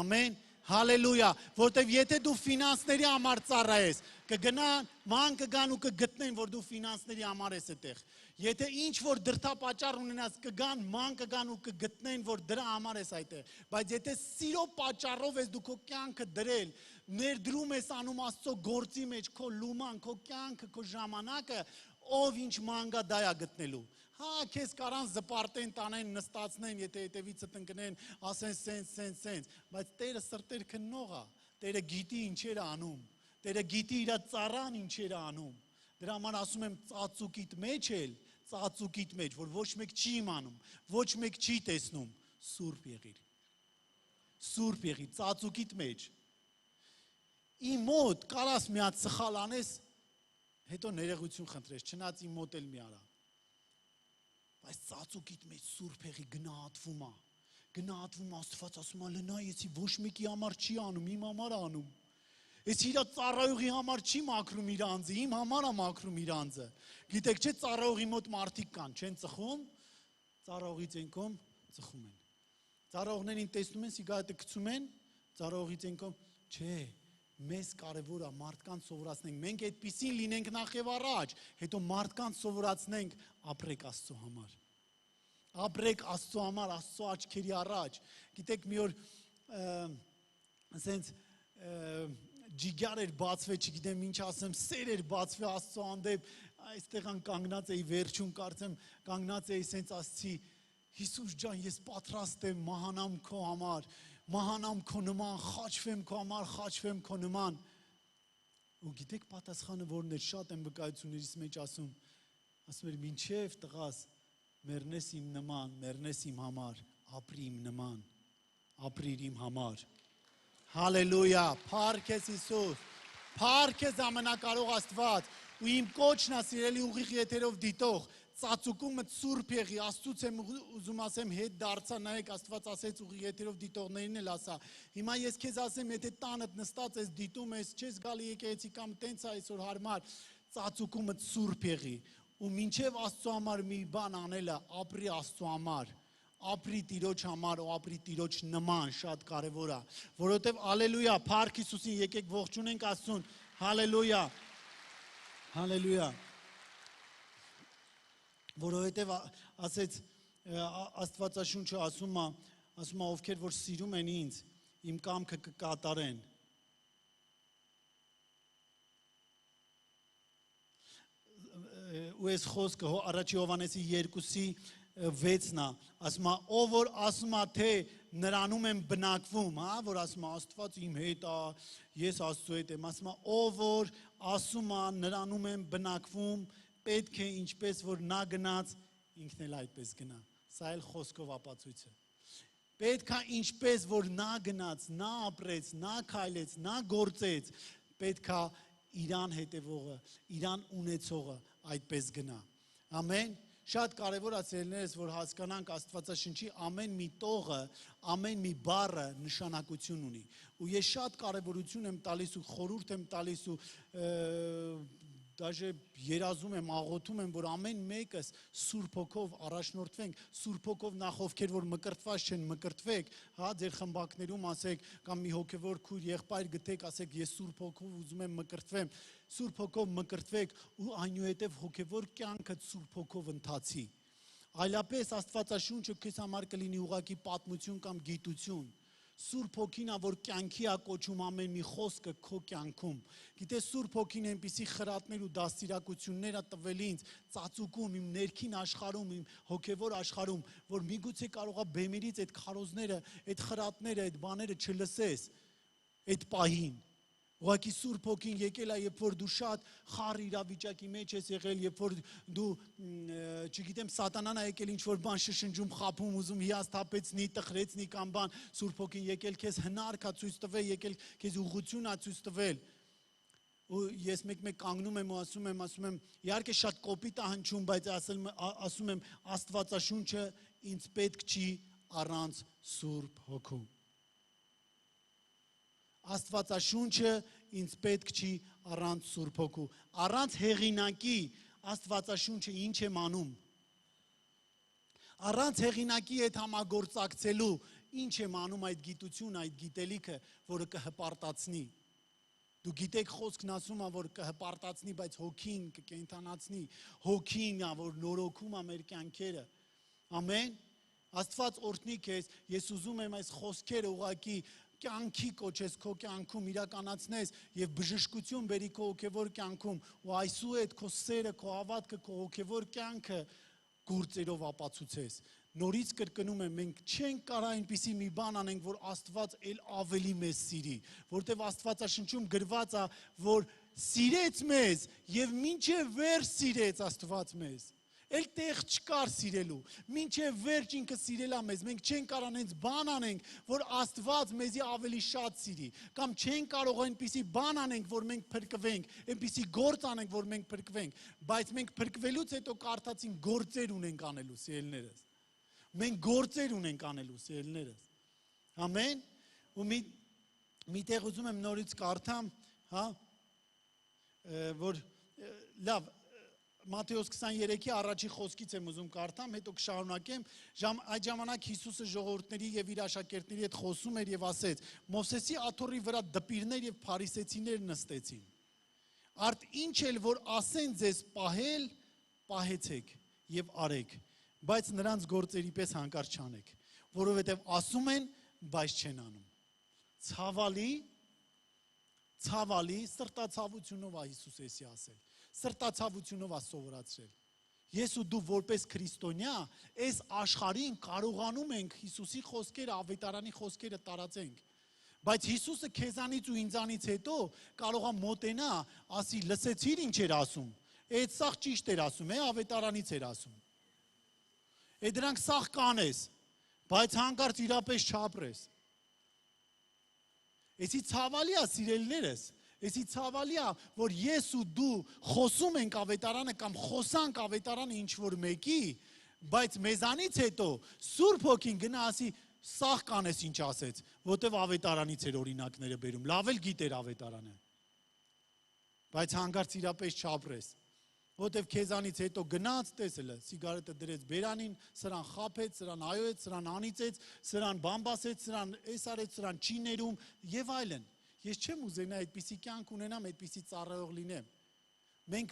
Ամեն, հալելույա, որտեվ եթե դու ֆինանսների համար ծառայես, կգնան, ման կգան ու կգտնեն, որ դու ֆինանսների համար ես այդտեղ։ Եթե ինչ որ դրդապատճառ ունենաս, կգան, ման կգան ու կգտնեն, որ դրա համար ես այդտեղ։ Բայց եթե սիրո պատճառով ես դու քո կյանքը դրել, ներդրում ես անում Աստծո գործի մեջ քո լուման, քո կյանքը, քո ժամանակը, ով ինչ ման գա դա է գտնելու։ Հա, քեզ կարան զպարտեն, տանեն, նստացնեն, եթե հետևիցդ ընկնեն, ասեն սենց, բայց Տերը սրտեր քննող է, Տերը գիտի ինչեր է անում, Տերը գիտի իր ծառան ինչեր է անում։ Դրա համար ասում եմ ծածուկիտ մեջ էլ, ծածուկիտ մեջ, որ ոչ մեկ չի իմանում, ոչ մեկ չի տեսնում, սուրբ եղիր։ Սուրբ եղիր, ծածուկիտ մեջ։ Իմ մոտ կարաս մի հատ սխալ անես, հետո ներողություն խնդրես, չնայած իմ մոտ էլ մի արա։ Բայց ծածուկիտ մեջ սուրբ եղի գնահատվում է։ Գնահատվում Աստված ասում է, լնա, եսի ոչ մեկի համար չի անում, իմ համար է անում։ Ես իր ծառայողի համար չի մաքրում իր անձը, իմ համար է մաքրում իր անձը։ Գիտեք չէ, ծառայողի մոտ մարդիկ կան, չեն ծխում, ծառայողի ծենկում ծխում են։ Ծառայողներին տեսնում են, սիգարետը գցում են, ծառայողի ծենկում, չէ, մեզ կարևոր է մարդկանց սովորացնենք, մենք այդպիսին լինենք նախ եւ առաջ, հետո մարդկանց սովորացնենք, ապրեք Աստծո համար։ Ապրեք Աստծո համար, Աստծո աչքերի առաջ։ Գիտեք մի օր ասենց ջիգար էր բացվել, չգիտեմ ինչ ասեմ, սեր էր բացվել Աստծո հանդեպ, այստեղ կանգնած էի վերջում կարծեմ, կանգնած էի սենց ասացի, Հիսուս ջան, ես պատրաստ եմ մահանամ քո համար, մահանամ քո նման, խաչվեմ քո համար, խաչվեմ քո նման։ Ու գիտեք պատասխանը որն էր, շատ եմ վկայություններից մեջ ասում էր մինչև տղաս, մեռնես իմ նման, մեռնես իմ համար, ապրի իմ նման, ապրիր իմ համար։ Հալելույա, փառք ես Հիսուս, փառք ես ամենակարող Աստված, ու իմ կոչն է սիրելի ուղիղ եթերով դիտող, ծածուկումը սուրբ եղի, Աստծուց եմ ուզում ասեմ հետ դարձա, նայեք Աստված ասեց ուղիղ եթերով դիտողներին էլ ասա, հիմա ես քեզ ասեմ, եթե տանդ նստած ես դիտում ես, չես գալի եկեղեցի կամ տենց է այսօր հարմար, ծածուկումը սուրբ եղի, ու մինչև Աստծո համար մի բան անելը, ապրի Աստծո համար, ապրի Տիրոջ համար ու ապրի Տիրոջ նման, շատ կարևոր է, որովհետև ալելույա, փառք Հիսուսին, եկեք ողջունենք Աստծուն, հալելույա, հալելույա, որովհետև ասեց Աստվածաշունչը ասում է ովքեր որ սիրում են ինձ, իմ կամքը կկատարեն։ Ու այս խոսքը առաջի Հովհաննեսի 2:6-ն է, ասում է, ով որ ասում է, թե նրանում եմ բնակվում, որ ասում է, Աստված իմ հետ է, ես Աստծո հետ եմ, ասում է, ով որ ասում է, նրանում եմ բնակվում, պետք է ինչպես որ նա գնաց, ինքն էլ այդպես գնա։ Սա էլ խոսքով ապացույց է։ Պետք է ինչպես որ նա գնաց, նա ապրեց, նա քայլեց, նա գործեց, պետք է իրան հետևողը, իրան ունեցողը այդպես գնա։ Ամեն։ Շատ կարևոր է սիրելիներս, որ հասկանանք Աստվածաշնչի ամեն մի տողը, ամեն մի բառը նշանակություն ունի։ Ու ես շատ կարևորություն եմ տալիս ու խորհուրդ եմ տալիս ու դաժե երազում եմ, աղոթում եմ, որ ամեն մեկս Սուրբ Հոգով առաջնորդվենք, Սուրբ Հոգով նախ ովքեր որ մկրտված չեն, մկրտվեք, ձեր խմբակներում ասեք, կամ մի հոգևոր քույր եղբայր գտեք, ասեք, ես Սուրբ Հոգով ուզում եմ մկրտվեմ, Սուրբ Հոգով մկրտվեք ու այնուհետև հոգևոր կյանքը Սուրբ Հոգով ընթացի։ Այլապես Աստվածաշունչը քեզ համար կլինի ուղղակի պատմություն կամ գիտություն։ Սուրբ Հոգին է, որ կյանքի է կոչում ամեն մի խոսքը քո կյանքում։ Գիտես, Սուրբ Հոգին այնպիսի խրատներ ու դաստիարակություններ է տվել ինձ, ծածուկում իմ ներքին աշխարհում, իմ հոգևոր աշխարհում, որ միգուցե կարող է բեմերից այդ քարոզները, այդ խրատները, այդ բաները չլսես այդ պահին։ Ուղղակի Սուրբ Հոգին եկել է, երբ որ դու շատ խառ իրավիճակի մեջ ես եղել, երբ որ դու, չգիտեմ, սատանան է եկել ինչ-որ բան շշնջում, խաբում, ուզում հիասթափեցնի, տխրեցնի կամ բան, Սուրբ Հոգին եկել քեզ հնարք է ցույց տվել, եկել քեզ ուղղություն է ցույց տվել։ Ու ես մեկ-մեկ կանգնում եմ ու ասում եմ, իհարկե շատ կոպիտ է հնչում, բայց ասում եմ, Աստվածաշունչը ինձ պետք չի առանց Սուրբ Հոգու։ Աստվածաշունչը ինձ պետք չի առանց Սուրբ Հոգու։ Առանց հեղինակի Աստվածաշունչը ինչ եմ անում։ Առանց հեղինակի հետ համագործակցելու ինչ եմ անում այդ գիտությունը, այդ գիտելիքը, որը կհպարտացնի։ Դու գիտեք խոսքն ասում է, որ կհպարտացնի, բայց հոգին կկենդանացնի, հոգին է, որ նորոգում է մեր կյանքերը։ Ամեն։ Աստված օրհնի քեզ, ես ուզում եմ այս խոսքերը ուղղակի կյանքի կոչես քո կյանքում իրականացնես եւ բժշկություն բերի քո հոգեվոր կյանքում ու այսուհետ քո սերը, քո հավատքը, քո հոգեվոր կյանքը գործերով ապացուցես։ Նորից կրկնում եմ, մենք չենք կարող այնպիսի մի բան անենք, որ Աստված էլ ավելի մեզ սիրի, որտեղ Աստվածաշնչում գրված է, որ սիրեց մեզ եւ մինչեւ վերջ սիրեց Աստված մեզ։ Էլ տեղ չկար սիրելու, մինչև վերջ ինքը սիրել է մեզ, մենք չենք կարող այնպես բան անենք, որ Աստված մեզի ավելի շատ սիրի, կամ չենք կարող այնպիսի բան անենք, որ մենք փրկվենք, այնպիսի գործ անենք, որ մենք փրկվենք, բայց մենք փրկվելուց հետո կարդացին գործեր ունենք անելու, սիրելիներս։ Մենք գործեր ունենք անելու, սիրելիներս։ Ամեն։ Ու մի տեղ ուզում եմ նորից կարդամ, որ լավ Մատթեոս 23-ի առաջի խոսքից եմ ուզում կարդամ, հետո կշարունակեմ, այդ ժամանակ Հիսուսը ժողովուրդների եւ իր աշակերտների հետ խոսում էր եւ ասեց. Մովսեսի աթոռի վրա դպիրներ եւ փարիսեցիներ նստեցին։ Արդ ինչ էլ որ ասեն ձեզ պահել, պահեցեք եւ արեք, բայց նրանց գործերի պես հանկարծ չանեք, որովհետեւ ասում են, բայց չեն անում։ Ցավալի, ցավալի սրտացավությունով է Հիսուս էսի ասել։ Սրտացավությունով է սովորացրել։ Ես ու դու որպես քրիստոնյա այս աշխարհին կարողանում ենք Հիսուսի խոսքերը, ավետարանի խոսքերը տարածենք։ Բայց Հիսուսը քեզանից ու ինձանից հետո կարող է մոտենա, ասի, լսեցիր ինչ էր ասում։ Այդ սաղ ճիշտ էր ասում, ավետարանից էր ասում։ Այդ դրանք սաղ կանես, բայց հանկարծ իրապես չապրես։ Էսի ցավալի է, սիրելիներս, էսի ցավալի է, որ ես ու դու խոսում ենք ավետարանը կամ խոսանք ավետարանը ինչ-որ մեկի, բայց մեզանից հետո Սուրբ Հոգին գնա ասի, սաղ կանես ինչ ասեց, որտև ավետարանից էր օրինակները բերում, լավ էլ գիտեր ավետարանը, բայց հանկարծ իրապես չապրես, որտև քեզանից հետո գնաց, տեսել է, սիգարետը դրեց բերանին, սրան խափեց, սրան այոեց, սրան անիծեց, սրան բամբասեց, սրան էս արեց, սրան չի ներում եւ այլն։ Ես չեմ ուզենա այդպիսի կյանք ունենամ, այդպիսի ծառայող լինեմ։ Մենք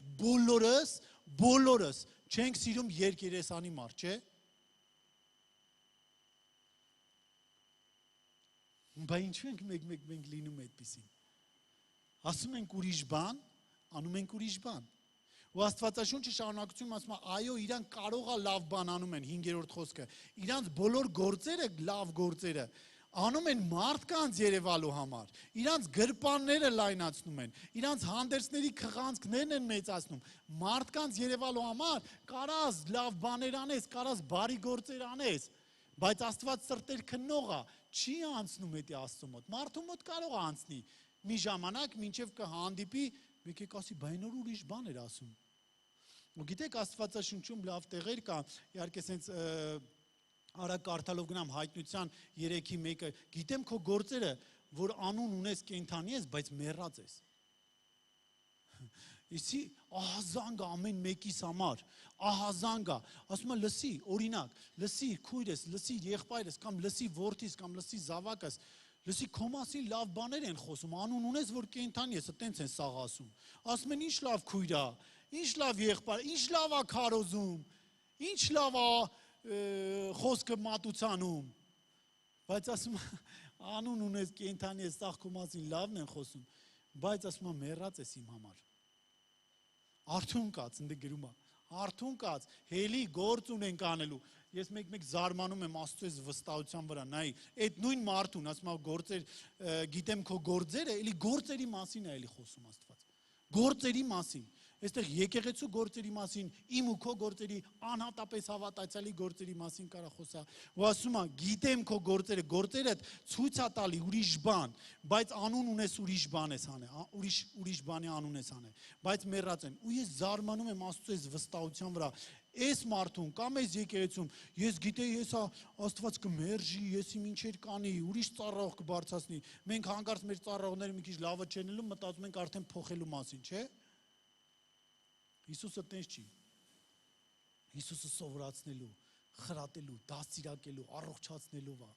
բոլորս չենք սիրում երկերեսանի մարդ, չէ՞։ Բայց ինչու ենք մենք լինում այդպիսին։ Ասում ենք ուրիշ բան, անում ենք ուրիշ բան։ Ու Աստվածաշունչը շարունակությունում ասում է, այո, իրանք կարող է լավ բան անում են, 5-րդ խոսքը։ Իրանք բոլոր գործերը, լավ գործերը անում են մարդկանց երևալու համար։ Իրանք գրպանները լայնացնում են, իրանք հանդերձների քղանցքներն են մեծացնում։ Մարդկանց երևալու համար կարաս լավ բաներ անես, կարաս բարի գործեր անես, բայց Աստված սրտեր քննող է, չի անցնում էդի Աստծո մոտ։ Մարդու մոտ կարող է անցնի մի ժամանակ, մինչև կհանդիպի, մեկ ասի, բայ նոր ուրիշ բան էր ասում։ Ու գիտեք, Աստվածաշունչում լավ տեղեր կա, իհարկե սենց արագ կարդալով գնամ հայտնության 3-ի 1-ը, գիտեմ քո գործերը, որ անուն ունես կենդանի ես, բայց մեռած ես։ Իսի ահազանգ ամեն մեկիս համար, ահազանգ է, ասում է լսի, օրինակ, լսի քույրս, լսի եղբայրս, կամ լսի որդիս, կամ լսի զավակս, լսի քո մասին լավ բաներ են խոսում, անուն ունես, որ կենդանի ես, տենց են սաղ ասում։ Ասում են ինչ լավ քույր է, ինչ լավ եղբայր, ինչ լավ է քարոզում, ինչ լավ է խոսքը մատուցանում, բայց ասում անուն ունես կենդանի ես, սաղ քո մասին լավն են խոսում, բայց ասում մեռած ես իմ համար։ Արթուն կաց, ընդ գրում է, արթուն կաց, հելի գործ ունենք անելու։ Ես մեկ զարմանում եմ Աստծո այս վստահության վրա, նայ, այդ նույն մարդուն, ասում է գործեր, գիտեմ քո գործերը, էլի գործերի մասին է էլի խոսում Աստված։ Գործերի մասին։ Այստեղ եկեղեցու գործերի մասին, իմ ու քո գործերի, անհատապես հավատացյալի գործերի մասին կարա խոսա։ Ու ասում է, գիտեմ քո գործերը, գործերդ ցույց է տալի ուրիշ բան, բայց անուն ունես ուրիշ բան ես անե, ուրիշ բանի անուն ես անե, բայց մեռած են։ Ու ես զարմանում եմ Աստծո այս վստահության վրա։ Այս մարդուն կամ այս եկեղեցում ես գիտեի, ես Աստված կմերժի, ես իմ ինչեր կանի, ուրիշ ծառայող կբարձրացնի։ Մենք հանկարծ մեր ծառայողները մի քիչ լավը չեն ելնում, մտածում ենք արդեն փոխելու մասին, չէ՞։ Հիսուսը տենց չի։ Հիսուսը սովորացնելու, խրատելու, դաստիարակելու, առողջացնելով է։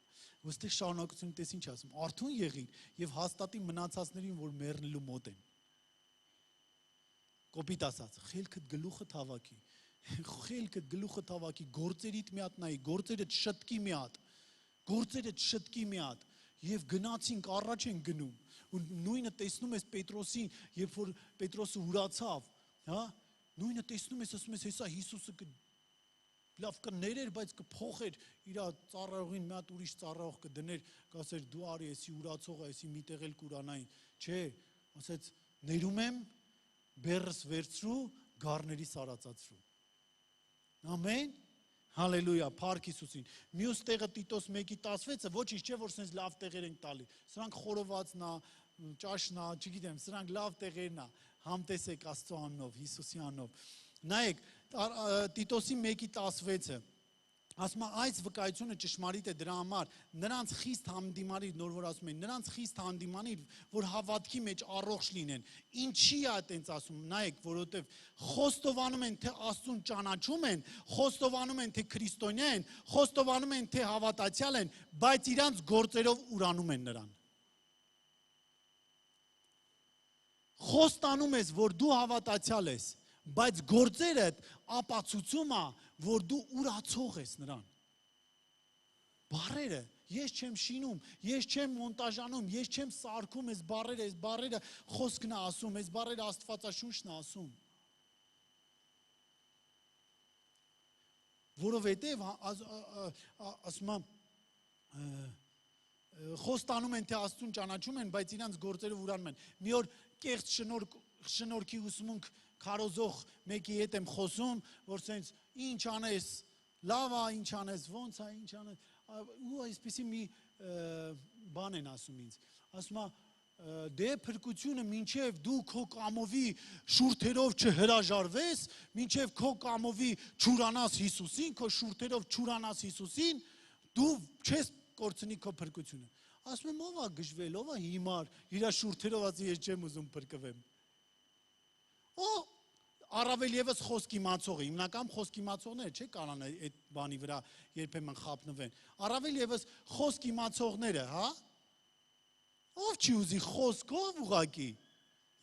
Ոստեղ շարունակություն տես ինչ ասում, արթուն եղիր եւ հաստատի մնացածներին, որ մեռնելու մոտ են։ Կոպիտ ասած, խելքդ գլուխը հավաքի։ Խելքդ գլուխը հավաքի, գործերիդ մի հատ նայի, գործերդ շտկի մի հատ։ Գործերդ շտկի մի հատ։ Եվ գնացինք, առաջ են գնում։ Ու նույնը տեսնում ես Պետրոսին, երբ որ Պետրոսը ուրացավ, հա? Նույնը տեսնում ես, ասում ես, հեսա Հիսուսը լավ կներեր, բայց կփոխեր իր ծառայողին մի հատ ուրիշ ծառայող կդներ, կասեր դու արի, էսի ուրացողը, էսի միտեղ էլ կուրանային։ Չէ, ասեց ներում եմ, բեռս վերցրու, գառների սարածացրու։ Ամեն, հալելույա, փառք Հիսուսին։ Մյուս տեղը Տիտոս 1:16-ը ոչինչ չէ, որ սենց լավ տեղեր ենք տալի։ Սրանք խորովածն է, ճաշն է, չգիտեմ, սրանք լավ տեղերն է։ Համտեսեք Աստծո անունով, Հիսուսի անունով։ Նայեք, Տիտոսի 1:16-ը ասում է այս վկայությունը ճշմարիտ է դրա համար նրանց խիստ հանդիմանիր, նոր որ ասում են, նրանց խիստ հանդիմանիր, որ հավատքի մեջ առողջ լինեն։ Ինչի է այտենց ասում, նայեք, որովհետև խոստովանում են, թե Աստծուն ճանաչում են, խոստովանում են, թե քրիստոնյա են, խոստովանում են, թե հավատացյալ են, բայց իրանց գործերով ուրանում են նրան։ Խոստանում ես, որ դու հավատացյալ ես, բայց գործերդ ապացուցում է, որ դու ուրացող ես նրան։ Բառերը ես չեմ շինում, ես չեմ մոնտաժանում, ես չեմ սարքում այս բառերը խոսքն է ասում, այս բառերը Աստվածաշունչն է ասում։ Որովհետև ասում եմ խոստանում են թե Աստծուն ճանաչում են, բայց իրանց գործերով ուրանում են։ Մի օր կեղծ շնորհքի ուսմունք քարոզող մեկի հետ եմ խոսում, որ ասենց ինչ անես, լավ է, ինչ անես, ոնց է, ինչ անես, ու այսպեսի մի բան են ասում ինձ։ Ասում է դե փրկությունը մինչև դու քո կամովի շուրթերով չհրաժարվես, մինչև քո կամովի չուրանաս Հիսուսին, քո շուրթերով չուրանաս Հիսուսին, դու չես կորցնի քո փրկությունը։ Ասում եմ ով է գժվել, ով է հիմար, իր շուրթերով ասի ես չեմ ուզում փրկվեմ։ Օ առավել եւս խոսք իմացողը, հիմնական խոսք իմացողները չէ կարան այդ բանի վրա երբեմն խափնվեն։ Առավել եւս խոսք իմացողները, հա? Ով չի ուզի խոսքով ուղակի,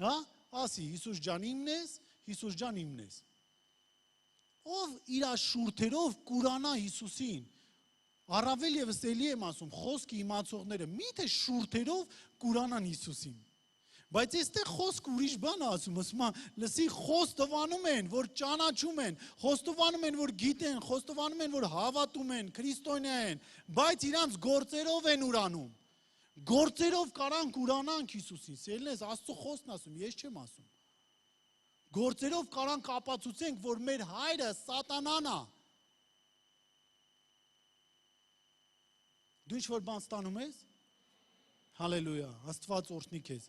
հա? Ասի Հիսուս ջան իմն ես, Հիսուս ջան իմն ես։ Ով իր շուրթերով կուրանա Հիսուսին։ Առավել եւս էլի եմ ասում, խոսք իմացողները միթե շուրթերով կուրանան Հիսուսին։ Բայց այստեղ խոսք ուրիշ բան է ասում, ասում է, լսի խոստովանում են, որ ճանաչում են, խոստովանում են, որ գիտեն, խոստովանում են, որ հավատում են, քրիստոնյա են, բայց իրանց գործերով են ուրանում։ Գործերով կարանք ուրանանք Հիսուսին։ Սիրելիներս, Աստծո խոսքն ասում, ես չեմ ասում։ Գործերով կարանք ապացուցենք, որ մեր հայրը սատանան է։ Դու ինչ-որ բան ստանում ես։ Հալելույա, Աստված օրհնի քեզ։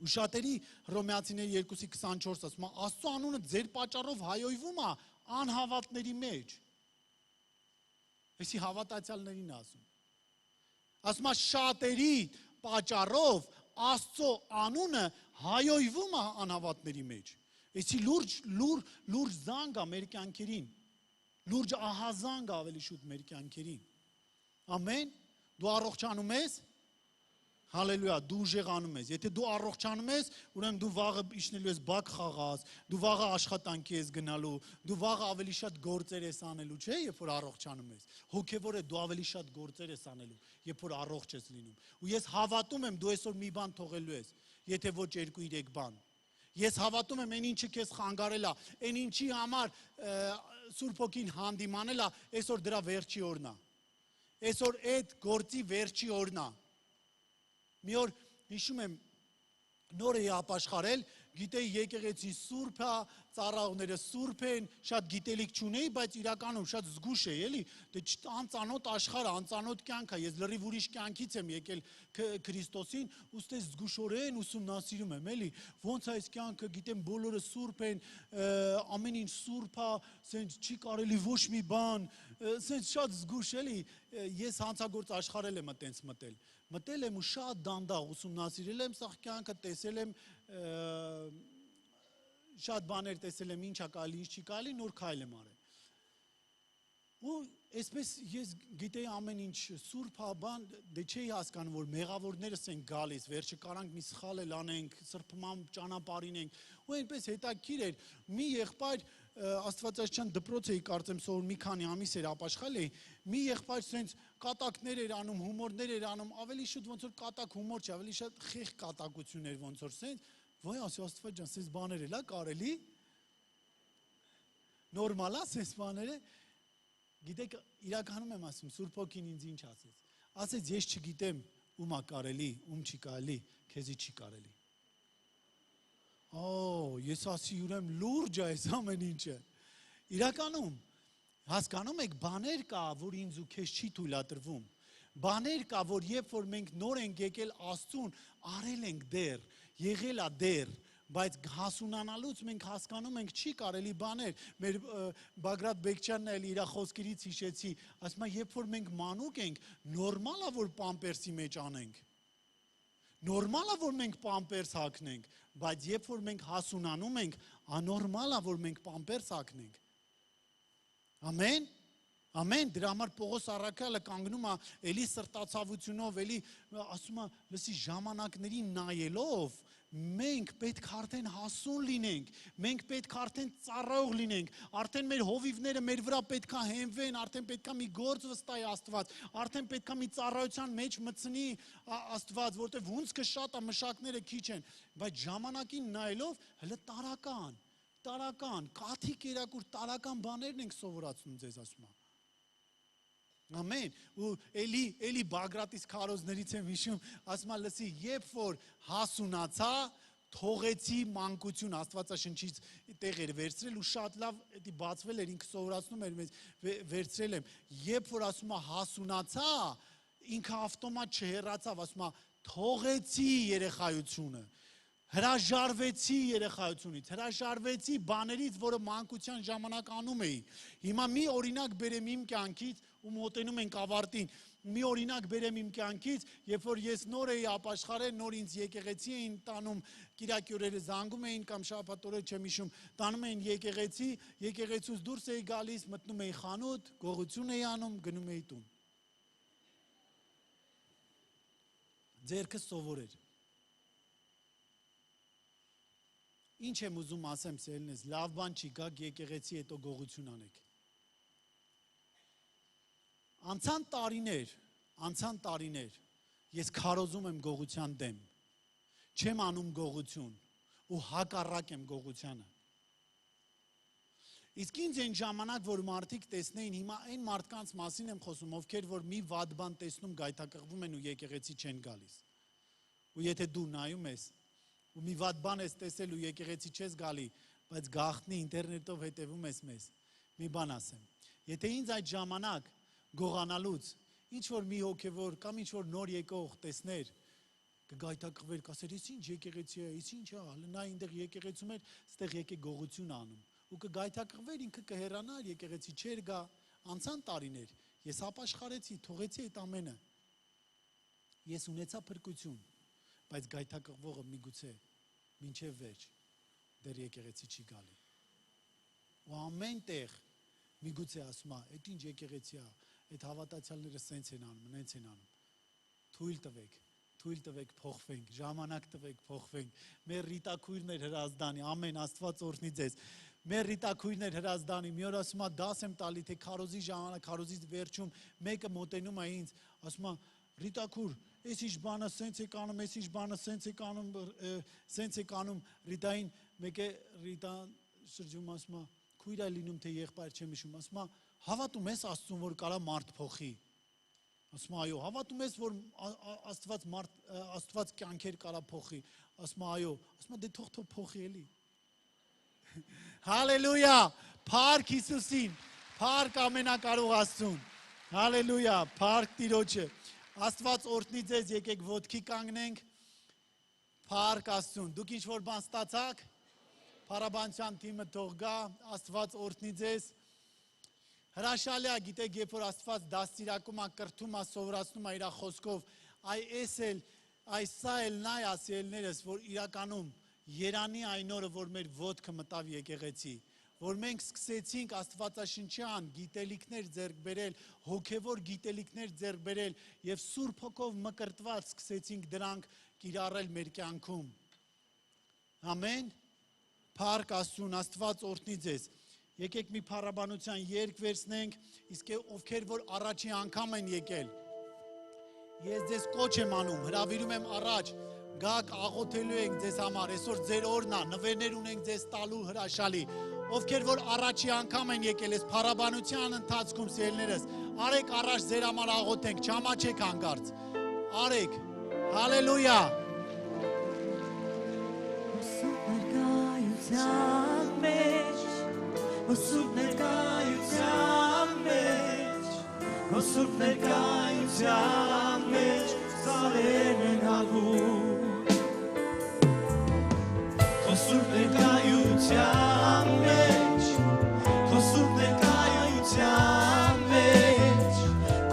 Ու շատերի Հռոմեացիների 2:24 ասում է, Աստծո անունը ձեր պատճառով հայոյվում է անհավատների մեջ։ Էսի հավատացյալներին ասում։ Ասում է շատերի պատճառով Աստծո անունը հայոյվում է անհավատների մեջ։ Էսի լուրջ զանգ է մեր կյանքերին։ Լուրջ ահազանգ ավելի շուտ մեր կյանքերին։ Ամեն, դու առողջանում ես, հալելույա, դու ուժեղանում ես, եթե դու առողջանում ես, ուրեմն դու վաղը իջնելու ես բակ խաղաս, դու վաղը աշխատանքի ես գնալու, դու վաղը ավելի շատ գործեր ես անելու, չէ, երբ որ առողջանում ես, հոգևոր է դու ավելի շատ գործեր ես անելու, երբ որ առողջ ես լինում, ու ես հավատում եմ, դու այսօր մի բան թողելու ես, եթե ոչ 2-3 բան, ես հավատում եմ, այն ինչը քեզ խանգարել է, այն ինչի համար Սուրբ Հոգին հանդիմանել է, այսօր դրա վերջի օրն է։ Այսօր այդ գործի վերջի օրն է։ Մի օր հիշում եմ նոր էի ապաշխարել, գիտեի եկեղեցի սուրբ է, ծառայողները սուրբ են, շատ գիտելիք չունեի, բայց իրականում շատ զգուշ էի, էլի, դե անծանոթ աշխարհ, անծանոթ կյանք է, ես լրիվ ուրիշ կյանքից եմ եկել Քրիստոսին, ուստի զգուշորեն ուսումնասիրում եմ, էլի, ոնց է այս կյանքը, գիտեմ բոլորը սուրբ են, ամեն ինչ սուրբ է, սենց չի կարելի ոչ մի բան, սենց շատ զգուշ էլի, ես հանցագործ աշխարհել եմ այտենց մտել եմ ու շատ դանդաղ ուսումնասիրել եմ սաղ կյանքը, տեսել եմ շատ բաներ տեսել եմ ինչ է կարելի, ինչ չի կարելի, նոր քայլ եմ արել։ Ու այսպես ես գիտեի ամեն ինչ սուրբ է, բան, դե չէի հասկանում, որ մեղավորներս են գալիս, վերջը կարանք մի սխալ էլ անենք, սրբման ճանապարհին ենք, ու այնպես հետաքրքիր էր, մի եղբայր Աստվածաշնչյան դպրոց էի կարծեմ սովոր մի քանի ամիս էր ապաշխարել էի, մի եղբայր սենց կատակներ էր անում, հումորներ էր անում, ավելի շուտ ոնց որ կատակ հումոր չէ, ավելի շատ խիղճ կատակություն էր ոնց որ սենց, ոյ ասի Աստված ջան, սենց բաներ էլ է կարելի։ Նորմալ է սենց բաները։ Գիտեք, իրականում եմ ասում, Սուրբ Հոգին ինձ ինչ ասեց։ Ասեց ես չգիտեմ ում է կարելի, ում չի կարելի, քեզի չի կարելի։ Ես ասի ուրեմն լուրջ է այս ամեն ինչը։ Իրականում հասկանում եք բաներ կա, որ ինձ ու քեզ չի թույլատրվում։ Բաներ կա, որ երբ որ մենք նոր ենք եկել Աստծուն, արել ենք դեռ, եղել է դեռ, բայց հասունանալուց մենք հասկանում ենք չի կարելի բաներ։ Մեր Բագրատ Բեկչյանն էլ իր խոսքերից հիշեցի, ասում է, երբ որ մենք մանուկ ենք, նորմալ է որ պամպերսի մեջ անենք։ Նորմալ է որ մենք պամպերս հագնենք, բայց երբ որ մենք հասունանում ենք, անորմալ է որ մենք պամպերս հագնենք։ Ամեն։ Ամեն, դրա համար Պողոս առաքյալը կանգնում է էլի սրտացավությունով, էլի ասում է, լսի ժամանակներին նայելով, մենք պետք է արդեն հասուն լինենք, մենք պետք է արդեն ծառայող լինենք, արդեն մեր հովիվները մեր վրա պետք է հենվեն, արդեն պետք է մի գործ վստահի Աստված, արդեն պետք է մի ծառայության մեջ մտցնի Աստված, որտեղ հունցքը շատ է, մշակները քիչ են, բայց ժամանակին նայելով հələ տարական, կաթի կերակուր տարական բաներն ենք սովորացնում ձեզ ասում եմ։ Ամեն, ու էլի Բագրատիս քարոզներից եմ հիշում, ասում եմ լսի, երբ որ հասունացա, թողեցի մանկություն, Աստվածաշնչից տեղ էր վերցրել ու շատ լավ դա բացվել էր, ինքը սովորացնում էր մեզ, վերցրել եմ, երբ որ ասում եմ հասունացա, ինքը ավտոմատ չհեռացավ, ասում եմ թողեցի երեխայությունը, հրաժարվեցի երեխայությունից, հրաժարվեցի բաներից, որը մանկության ժամանակ անում էի։ Հիմա մի օրինակ բերեմ իմ կյանքից ու մոտենում ենք ավարտին։ Մի օրինակ բերեմ իմ կյանքից, երբ որ ես նոր էի ապաշխարել, նոր ինձ եկեղեցի էին տանում, կիրակի օրերը զանգում էին կամ շաբաթ օրերը չեմ հիշում, տանում էին եկեղեցուց դուրս էի գալիս, մտնում էի խանութ, գողություն էի անում, գնում էի տուն։ Ձերքս սովորեր։ Ինչ եմ ուզում ասեմ սելնես, լավ բան չի գաք եկեղեցի հետո գողություն անեք։ Անցան տարիներ, ես քարոզում եմ գողության դեմ, չեմ անում գողություն ու հակառակ եմ գողությանը։ Իսկ ինձ այն ժամանակ, որ մարդիկ տեսնեին, հիմա այն մարդկանց մասին եմ խոսում, ովքեր որ մի վատ բան տեսնում գայթակղվում են ու եկեղեցի չեն գալիս։ Ու եթե դու նայում ես ու մի վատ բան ես տեսել ու եկեղեցի չես գալի, բայց գաղտնի ինտերնետով հետևում ես մեզ, մի բան ասեմ, եթե ինձ այդ ժամանակ գողանալուց, ինչ որ մի հոգևոր կամ ինչ որ նոր եկող տեսներ, կգայթակղվեր, կասեր, ես ինչ եկեղեցի է, ես ինչ է, նա այնտեղ եկեղեցում էր, ստեղ եկե գողություն անում, ու կգայթակղվեր, ինքը կհեռանար, եկեղեցի չեր գա, անցան տարիներ, ես ապաշխարեցի, թողեցի այդ ամենը, ես ունեցա փրկություն, բայց գայթակղվողը միգուցե մինչև վերջ դեռ եկեղեցի չի գալի։ Ու ամեն տեղ միգուցե ասում է, այդ ինչ եկեղեցի է, այդ հավատացյալները սենց են անում, նենց են անում։ Թույլ տվեք փոխվենք, ժամանակ տվեք փոխվենք։ Մեր Ռիտակույրներ հրազդանի, ամեն Աստված օրհնի ձեզ։ Մեր Ռիտակույրներ հրազդանի, մի օր ասում է դաս եմ տալի, թե քարոզի ժամանակ, քարոզից վերջում մեկը մոտենում է ինձ, ասում է Ռիտակուր, ես ինչ բանը սենց եք անում, ես ինչ բանը սենց եք անում, Ռիտային, մեկ է Ռիտան շրջում ասում է, քույր է լինում, թե եղբայր չեմ հիշում, ասում է, հավատում ես Աստծուն, որ կարա մարդ փոխի, ասում է, այո, հավատում ես, որ Աստված կյանքեր կարա փոխի, ասում է, այո, ասում է, դե թող փոխի էլի, հալելույա, փառք Հիսուսին, փառք ամենակարող Աստծուն, հալելույա, փառք Տիրոջը, Աստված օրհնի ձեզ, եկեք ոտքի կանգնենք, փառք Աստծուն, դուք ինչ որ բան ստացաք, փառաբանության թիմը թող գա, Աստված օրհնի ձեզ, հրաշալի է, գիտեք, երբ որ Աստված դաստիարակում է, կրթում է, սովորացնում է իր խոսքով, սա էլ նա է ասելներս, որ իրականում երանի այն օրը, որ մեր ոտքը մտավ եկեղեցի, որ մենք սկսեցինք Աստվածաշնչյան գիտելիքներ ձեռք բերել, հոգևոր գիտելիքներ ձեռք բերել եւ Սուրբ Հոգով մկրտված սկսեցինք դրանք կիրառել մեր կյանքում։ Ամեն։ Փառք Աստծուն, Աստված օրհնի ձեզ։ Եկեք մի փառաբանության երգ վերցնենք, իսկ ովքեր որ առաջի անգամ են եկել, ես ձեզ կոչ եմ անում, հրավիրում եմ առաջ, գաք աղոթելու ենք ձեզ համար, այսօր ձեր օրն է, նվերներ ունենք ձեզ տալու հրաշալի, ովքեր որ առաջի անգամ են եկել ես փառաբանության ընթացքում սիրելիներս, արեք առաջ ձեր համար աղոթենք, չամաչեք հանկարծ, արեք, հալելույա։ Սուրբ ներկայության մեջ ծառեր են հալվում Քո սուրբ ներկայության մեջ Քո սուրբ ներկայության մեջ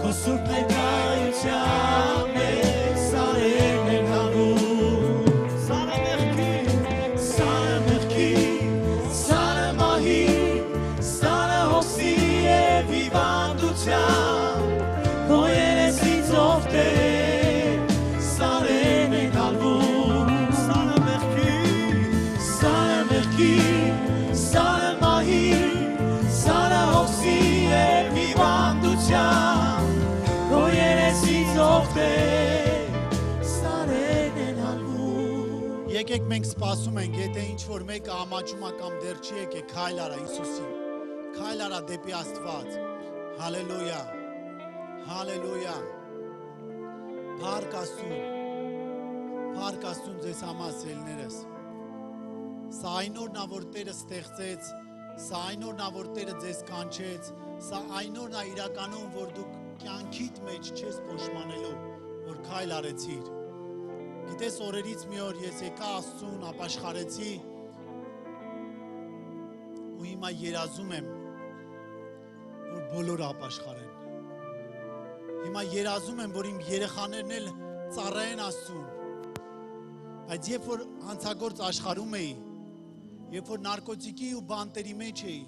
Քո սուրբ ներկայության մեջ ծառեր են հալվում Սարը մեղքի Սարը մահի Սարը հոսի և հիվանդության Քո երեսից ով Տեր, սարեն են հալվում, սարը մեղքի սարեն են հալվում Եկեք մենք սպասում ենք, եթե ինչ-որ մեկը ամաչում է կամ դեռ չի եկել, քայլ արա Հիսուսին, քայլ արա դեպի Աստված, հալելույա, հալելույա, փառք Աստծուն ձեզ համար սիրելիներս, սա այն օրն է, որ Տերը ստեղծեց, սա այն օրն է, որ Տերը ձեզ կանչեց, սա այն օրն է իրականում, որ դուք կյանքիդ մեջ չես փոշմանելու, որ քայլ արեցիր, Գիտես օրերից մի օր ես եկա Աստծուն, ապաշխարեցի ու հիմա երազում եմ, որ բոլորը ապաշխարեն։ Հիմա երազում եմ, որ իմ երեխաներն էլ ծառայեն Աստծուն։ Բայց երբ որ հանցագործ աշխարհում էի, երբ որ նարկոտիկի ու բանտերի մեջ էի,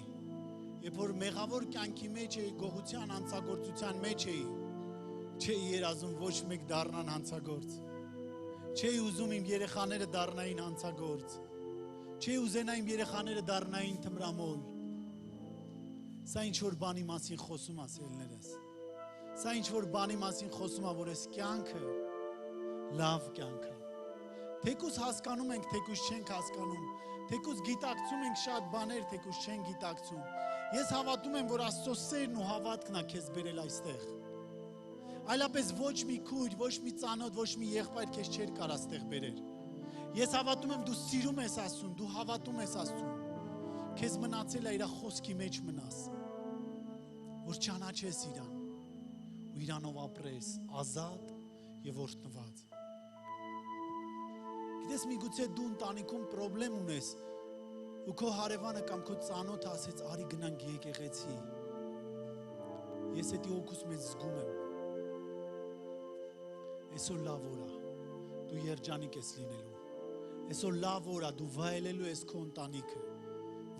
երբ որ մեղավոր կյանքի մեջ էի, գողության, հանցագործության մեջ էի, չէի երազում ոչ մեկ դառնան հանցագործ։ Չէի ուզում իմ երեխաները դառնային հանցագործ։ Չէի ուզենա իմ երեխաները դառնային թմրամոլ։ Սա ինչ-որ բանի մասին խոսում է, սիրելիներս։ Սա ինչ-որ բանի մասին խոսում է, որ այս կյանքը լավ կյանք է։ Թեկուզ հասկանում ենք, թեկուզ չենք հասկանում։ Թեկուզ գիտակցում ենք շատ բաներ, թեկուզ չենք գիտակցում։ Ես հավատում եմ, որ Աստծո սերն ու հավատքն է քեզ բերել այստեղ։ Այլապես ոչ մի քույր, ոչ մի ծանոթ, ոչ մի եղբայր քեզ չէր կարա ստեղ բերեր։ Ես հավատում եմ դու սիրում ես Աստծուն, դու հավատում ես Աստծուն։ Քեզ մնացել է իր խոսքի մեջ մնաս, որ ճանաչես իրան ու իրանով ապրես, ազատ եւ օրհնված։ Գիտես միգուցե դու ընտանիքում խնդրեմ ունես ու քո հարևանը կամ քո ծանոթը ասեց արի գնանք եկեղեցի։ Ես էդի օգուս մեծ զգում եմ։ Այսօր լավ օր է, դու երջանիկ ես լինելու, այսօր լավ օր է, դու վայելելու ես քո ընտանիքը,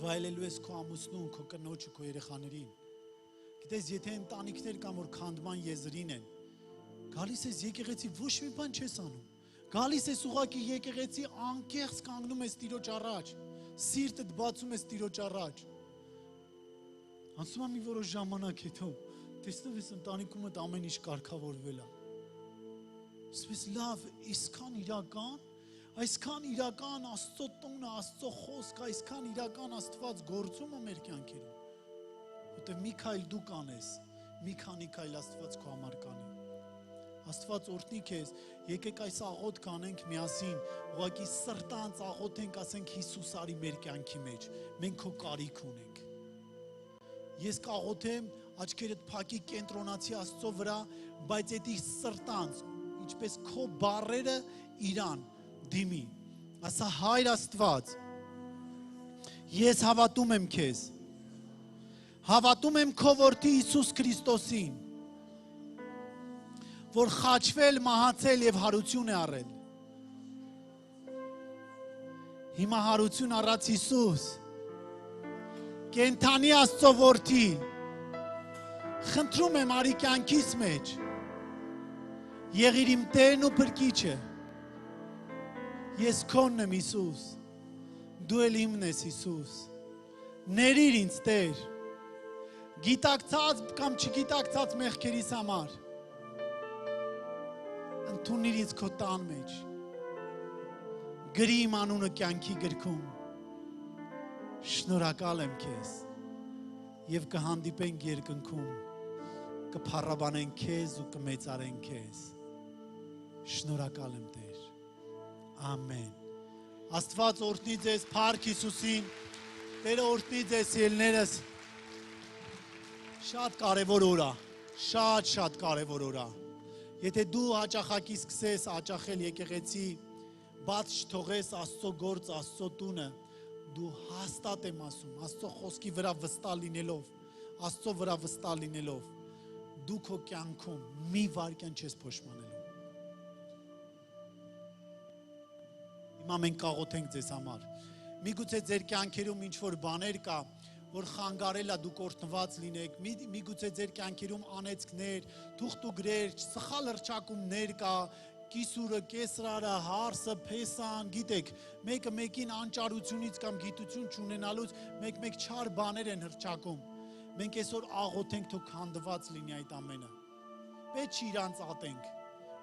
վայելելու ես քո ամուսնուն, քո կնոջը, քո երեխաներին, գիտես եթե ընտանիքներ կան, որ քանդման եզրին են, գալիս ես եկեղեցի, ոչ մի բան չես անում, գալիս ես ուղղակի եկեղեցի, անկեղծ կանգնում ես Տիրոջ առաջ, սիրտդ բացում ես Տիրոջ առաջ, անցնում է մի որոշ ժամանակ հետո, տեսնում ես ընտանիքումդ ամեն ինչ կարգավորվել է, Սպես լավ, այսքան իրական Աստծո տունը, Աստծո խոսքը, այսքան իրական Աստված գործում է մեր կյանքերում։ Որտեղ մի քայլ դու կանես, մի քանի քայլ Աստված քո համար կանի։ Աստված օրհնի քեզ, եկեք այս աղոթք անենք միասին, ուղղակի սրտանց աղոթենք, ասենք Հիսուս արի մեր կյանքի մեջ, մենք քո կարիք ունենք։ Ես կաղոթեմ, աչքերդ փակի կենտրոնացի Աստծո վրա, բայց էդի սրտանց ինչպես քո բառերը իրան դիմի, ասա Հայր Աստված, ես հավատում եմ քեզ, հավատում եմ քո որդի Հիսուս Քրիստոսին, որ խաչվել, մահացել եւ հարություն է առել։ Հիմա հարություն առած Հիսուս, կենթանի Աստծո որդի, խնդրում եմ արի կյանքիս մեջ, Եղիր իմ Տերն ու Փրկիչը, ես քոնն եմ Հիսուս, դու էլ իմն ես Հիսուս, ներիր ինձ Տեր, գիտակցած կամ չգիտակցած մեղքերիս համար, ընդունիր ինձ քո տան մեջ, գրի իմ անունը կյանքի գրքում, շնորհակալ եմ քեզ եւ կհանդիպենք երկնքում, կփառաբանենք քեզ ու կմեծարենք քեզ։ Շնորհակալ եմ Տեր։ Ամեն։ Աստված օրհնի ձեզ, փառք Հիսուսին։ Տերը օրհնի ձեզ ելներս։ Շատ կարևոր օր է։ Շատ կարևոր օր է։ Եթե դու հաճախակի սկսես հաճախել եկեղեցի, բաց չթողես Աստծո գործ, Աստծո տունը, դու հաստատ եմ ասում, Աստծո խոսքի վրա վստահ լինելով, Աստծո վրա վստահ լինելով, դու քո կյանքում մի վայրկյան չես փոշմանելու։ Հիմա մենք կաղոթենք ձեզ համար։ Միգուցե ձեր կյանքերում ինչ-որ բաներ կա, որ խանգարել է դուք օրհնված լինեք, միգուցե ձեր կյանքերում անեծքներ, թուղթուգրեր, սխալ հռչակումներ կա, կիսուրը, կեսրարը, հարսը, փեսան, գիտեք, մեկը մեկին անճարությունից կամ գիտություն չունենալուց մեկ չար բաներ են հռչակում։ Մենք այսօր աղոթենք, թող քանդված լինի այդ ամենը։ Պետք չի իրանց ատենք,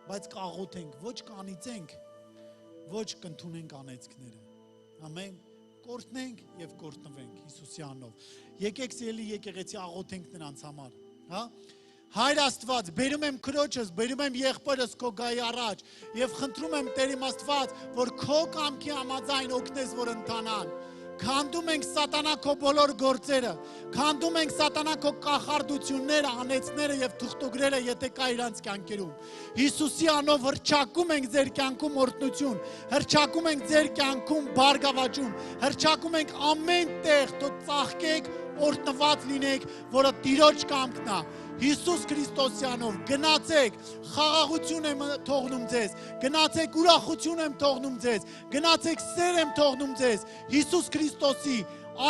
բայց կաղոթենք, ոչ կանիծենք, ոչ կընդունենք անեծքները։ Ամեն կորտնենք եւ կորտնվենք Հիսուսի անունով։ Եկեք սիրելի եկեղեցի աղոթենք նրանց համար, հա։ Հայր Աստված, բերում եմ քրոջս, բերում եմ եղբորս քո գայի առաջ եւ խնդրում եմ Տեր իմ Աստված, որ քո կամքի համաձայն օգնես, որ ընթանան։ Քանդում ենք սատանա քո բոլոր գործերը, քանդում ենք սատանա քո կախարդությունները, անեծները եւ թուղթուգրերը, եթե կա իրանց կյանքերում։ Հիսուսի անով հրճակում ենք ձեր կյանքում օրհնություն, հրճակում ենք ձեր կյանքում բարգավաճում, հրճակում ենք ամեն տեղ դու ծաղկեք, օրհնված լինեք, որը Տիրոջ կամքն է։ Հիսուս Քրիստոսյանով գնացեք, խաղաղություն եմ թողնում ձեզ, գնացեք ուրախություն եմ թողնում ձեզ, գնացեք սեր եմ թողնում ձեզ, Հիսուս Քրիստոսի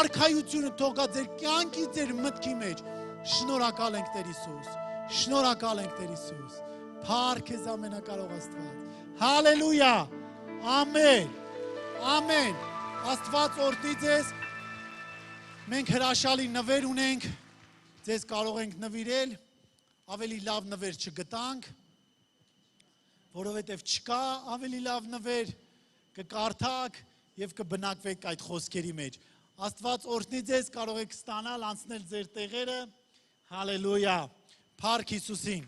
արքայությունը թողա ձեր կյանքի, ձեր մտքի մեջ։ Շնորհակալ ենք Տեր Հիսուս, շնորհակալ ենք Տեր Հիսուս, փառք քեզ ամենակարող Աստված, հալելույա, ամեն, ամեն, Աստված օրհնի ձեզ, մենք հրաշալի նվեր ունենք, ձեզ կարող ենք նվիրել, ավելի լավ նվեր չգտանք, որովհետև չկա ավելի լավ նվեր, կկարդաք և կբնակվեք այդ խոսքերի մեջ։ Աստված օրհնի ձեզ, կարող եք ստանալ, անցնել ձեր տեղերը, հալելույա, փառք Հիսուսին։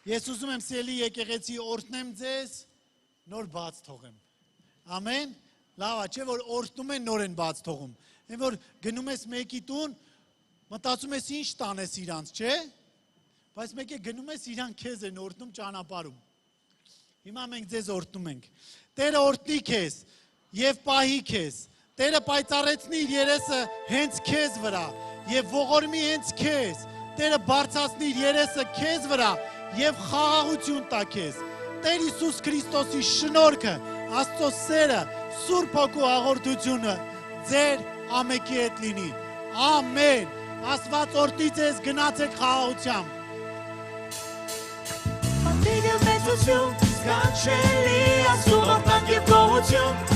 Ես ուզում եմ սիրելի եկեղեցի օրհնեմ ձեզ, նոր բաց թողեմ։ Ամեն։ Լավ է, չէ, որ օրհնում են նոր են բաց թողում։ Այն որ գնում ես մեկի տուն, մտածում ես ինչ տանես իրանց, չէ։ Բայց մեկ է գնում ես իրան քեզ են օրհնում ճանապարհում։ Հիմա մենք ձեզ օրհնում ենք։ Տերը օրհնի քեզ եւ պահի քեզ։ Տերը պայծառեցնի իր երեսը հենց քեզ վրա եւ ողորմի հենց քեզ։ Տերը բարձրացնի իր երեսը քեզ վրա եւ խաղաղություն տա քեզ։ Տեր Հիսուս Քրիստոսի շնորհքը, Աստծո սերը, Սուրբ Հոգու հաղորդությունը ձեր ամենքի հետ լինի։ Ամեն։ Աստված օրհնի ձեզ, գնացեք խաղաղությամբ։ Մատիգը մեծություն, սկանչելի ասում արտանք և գողություն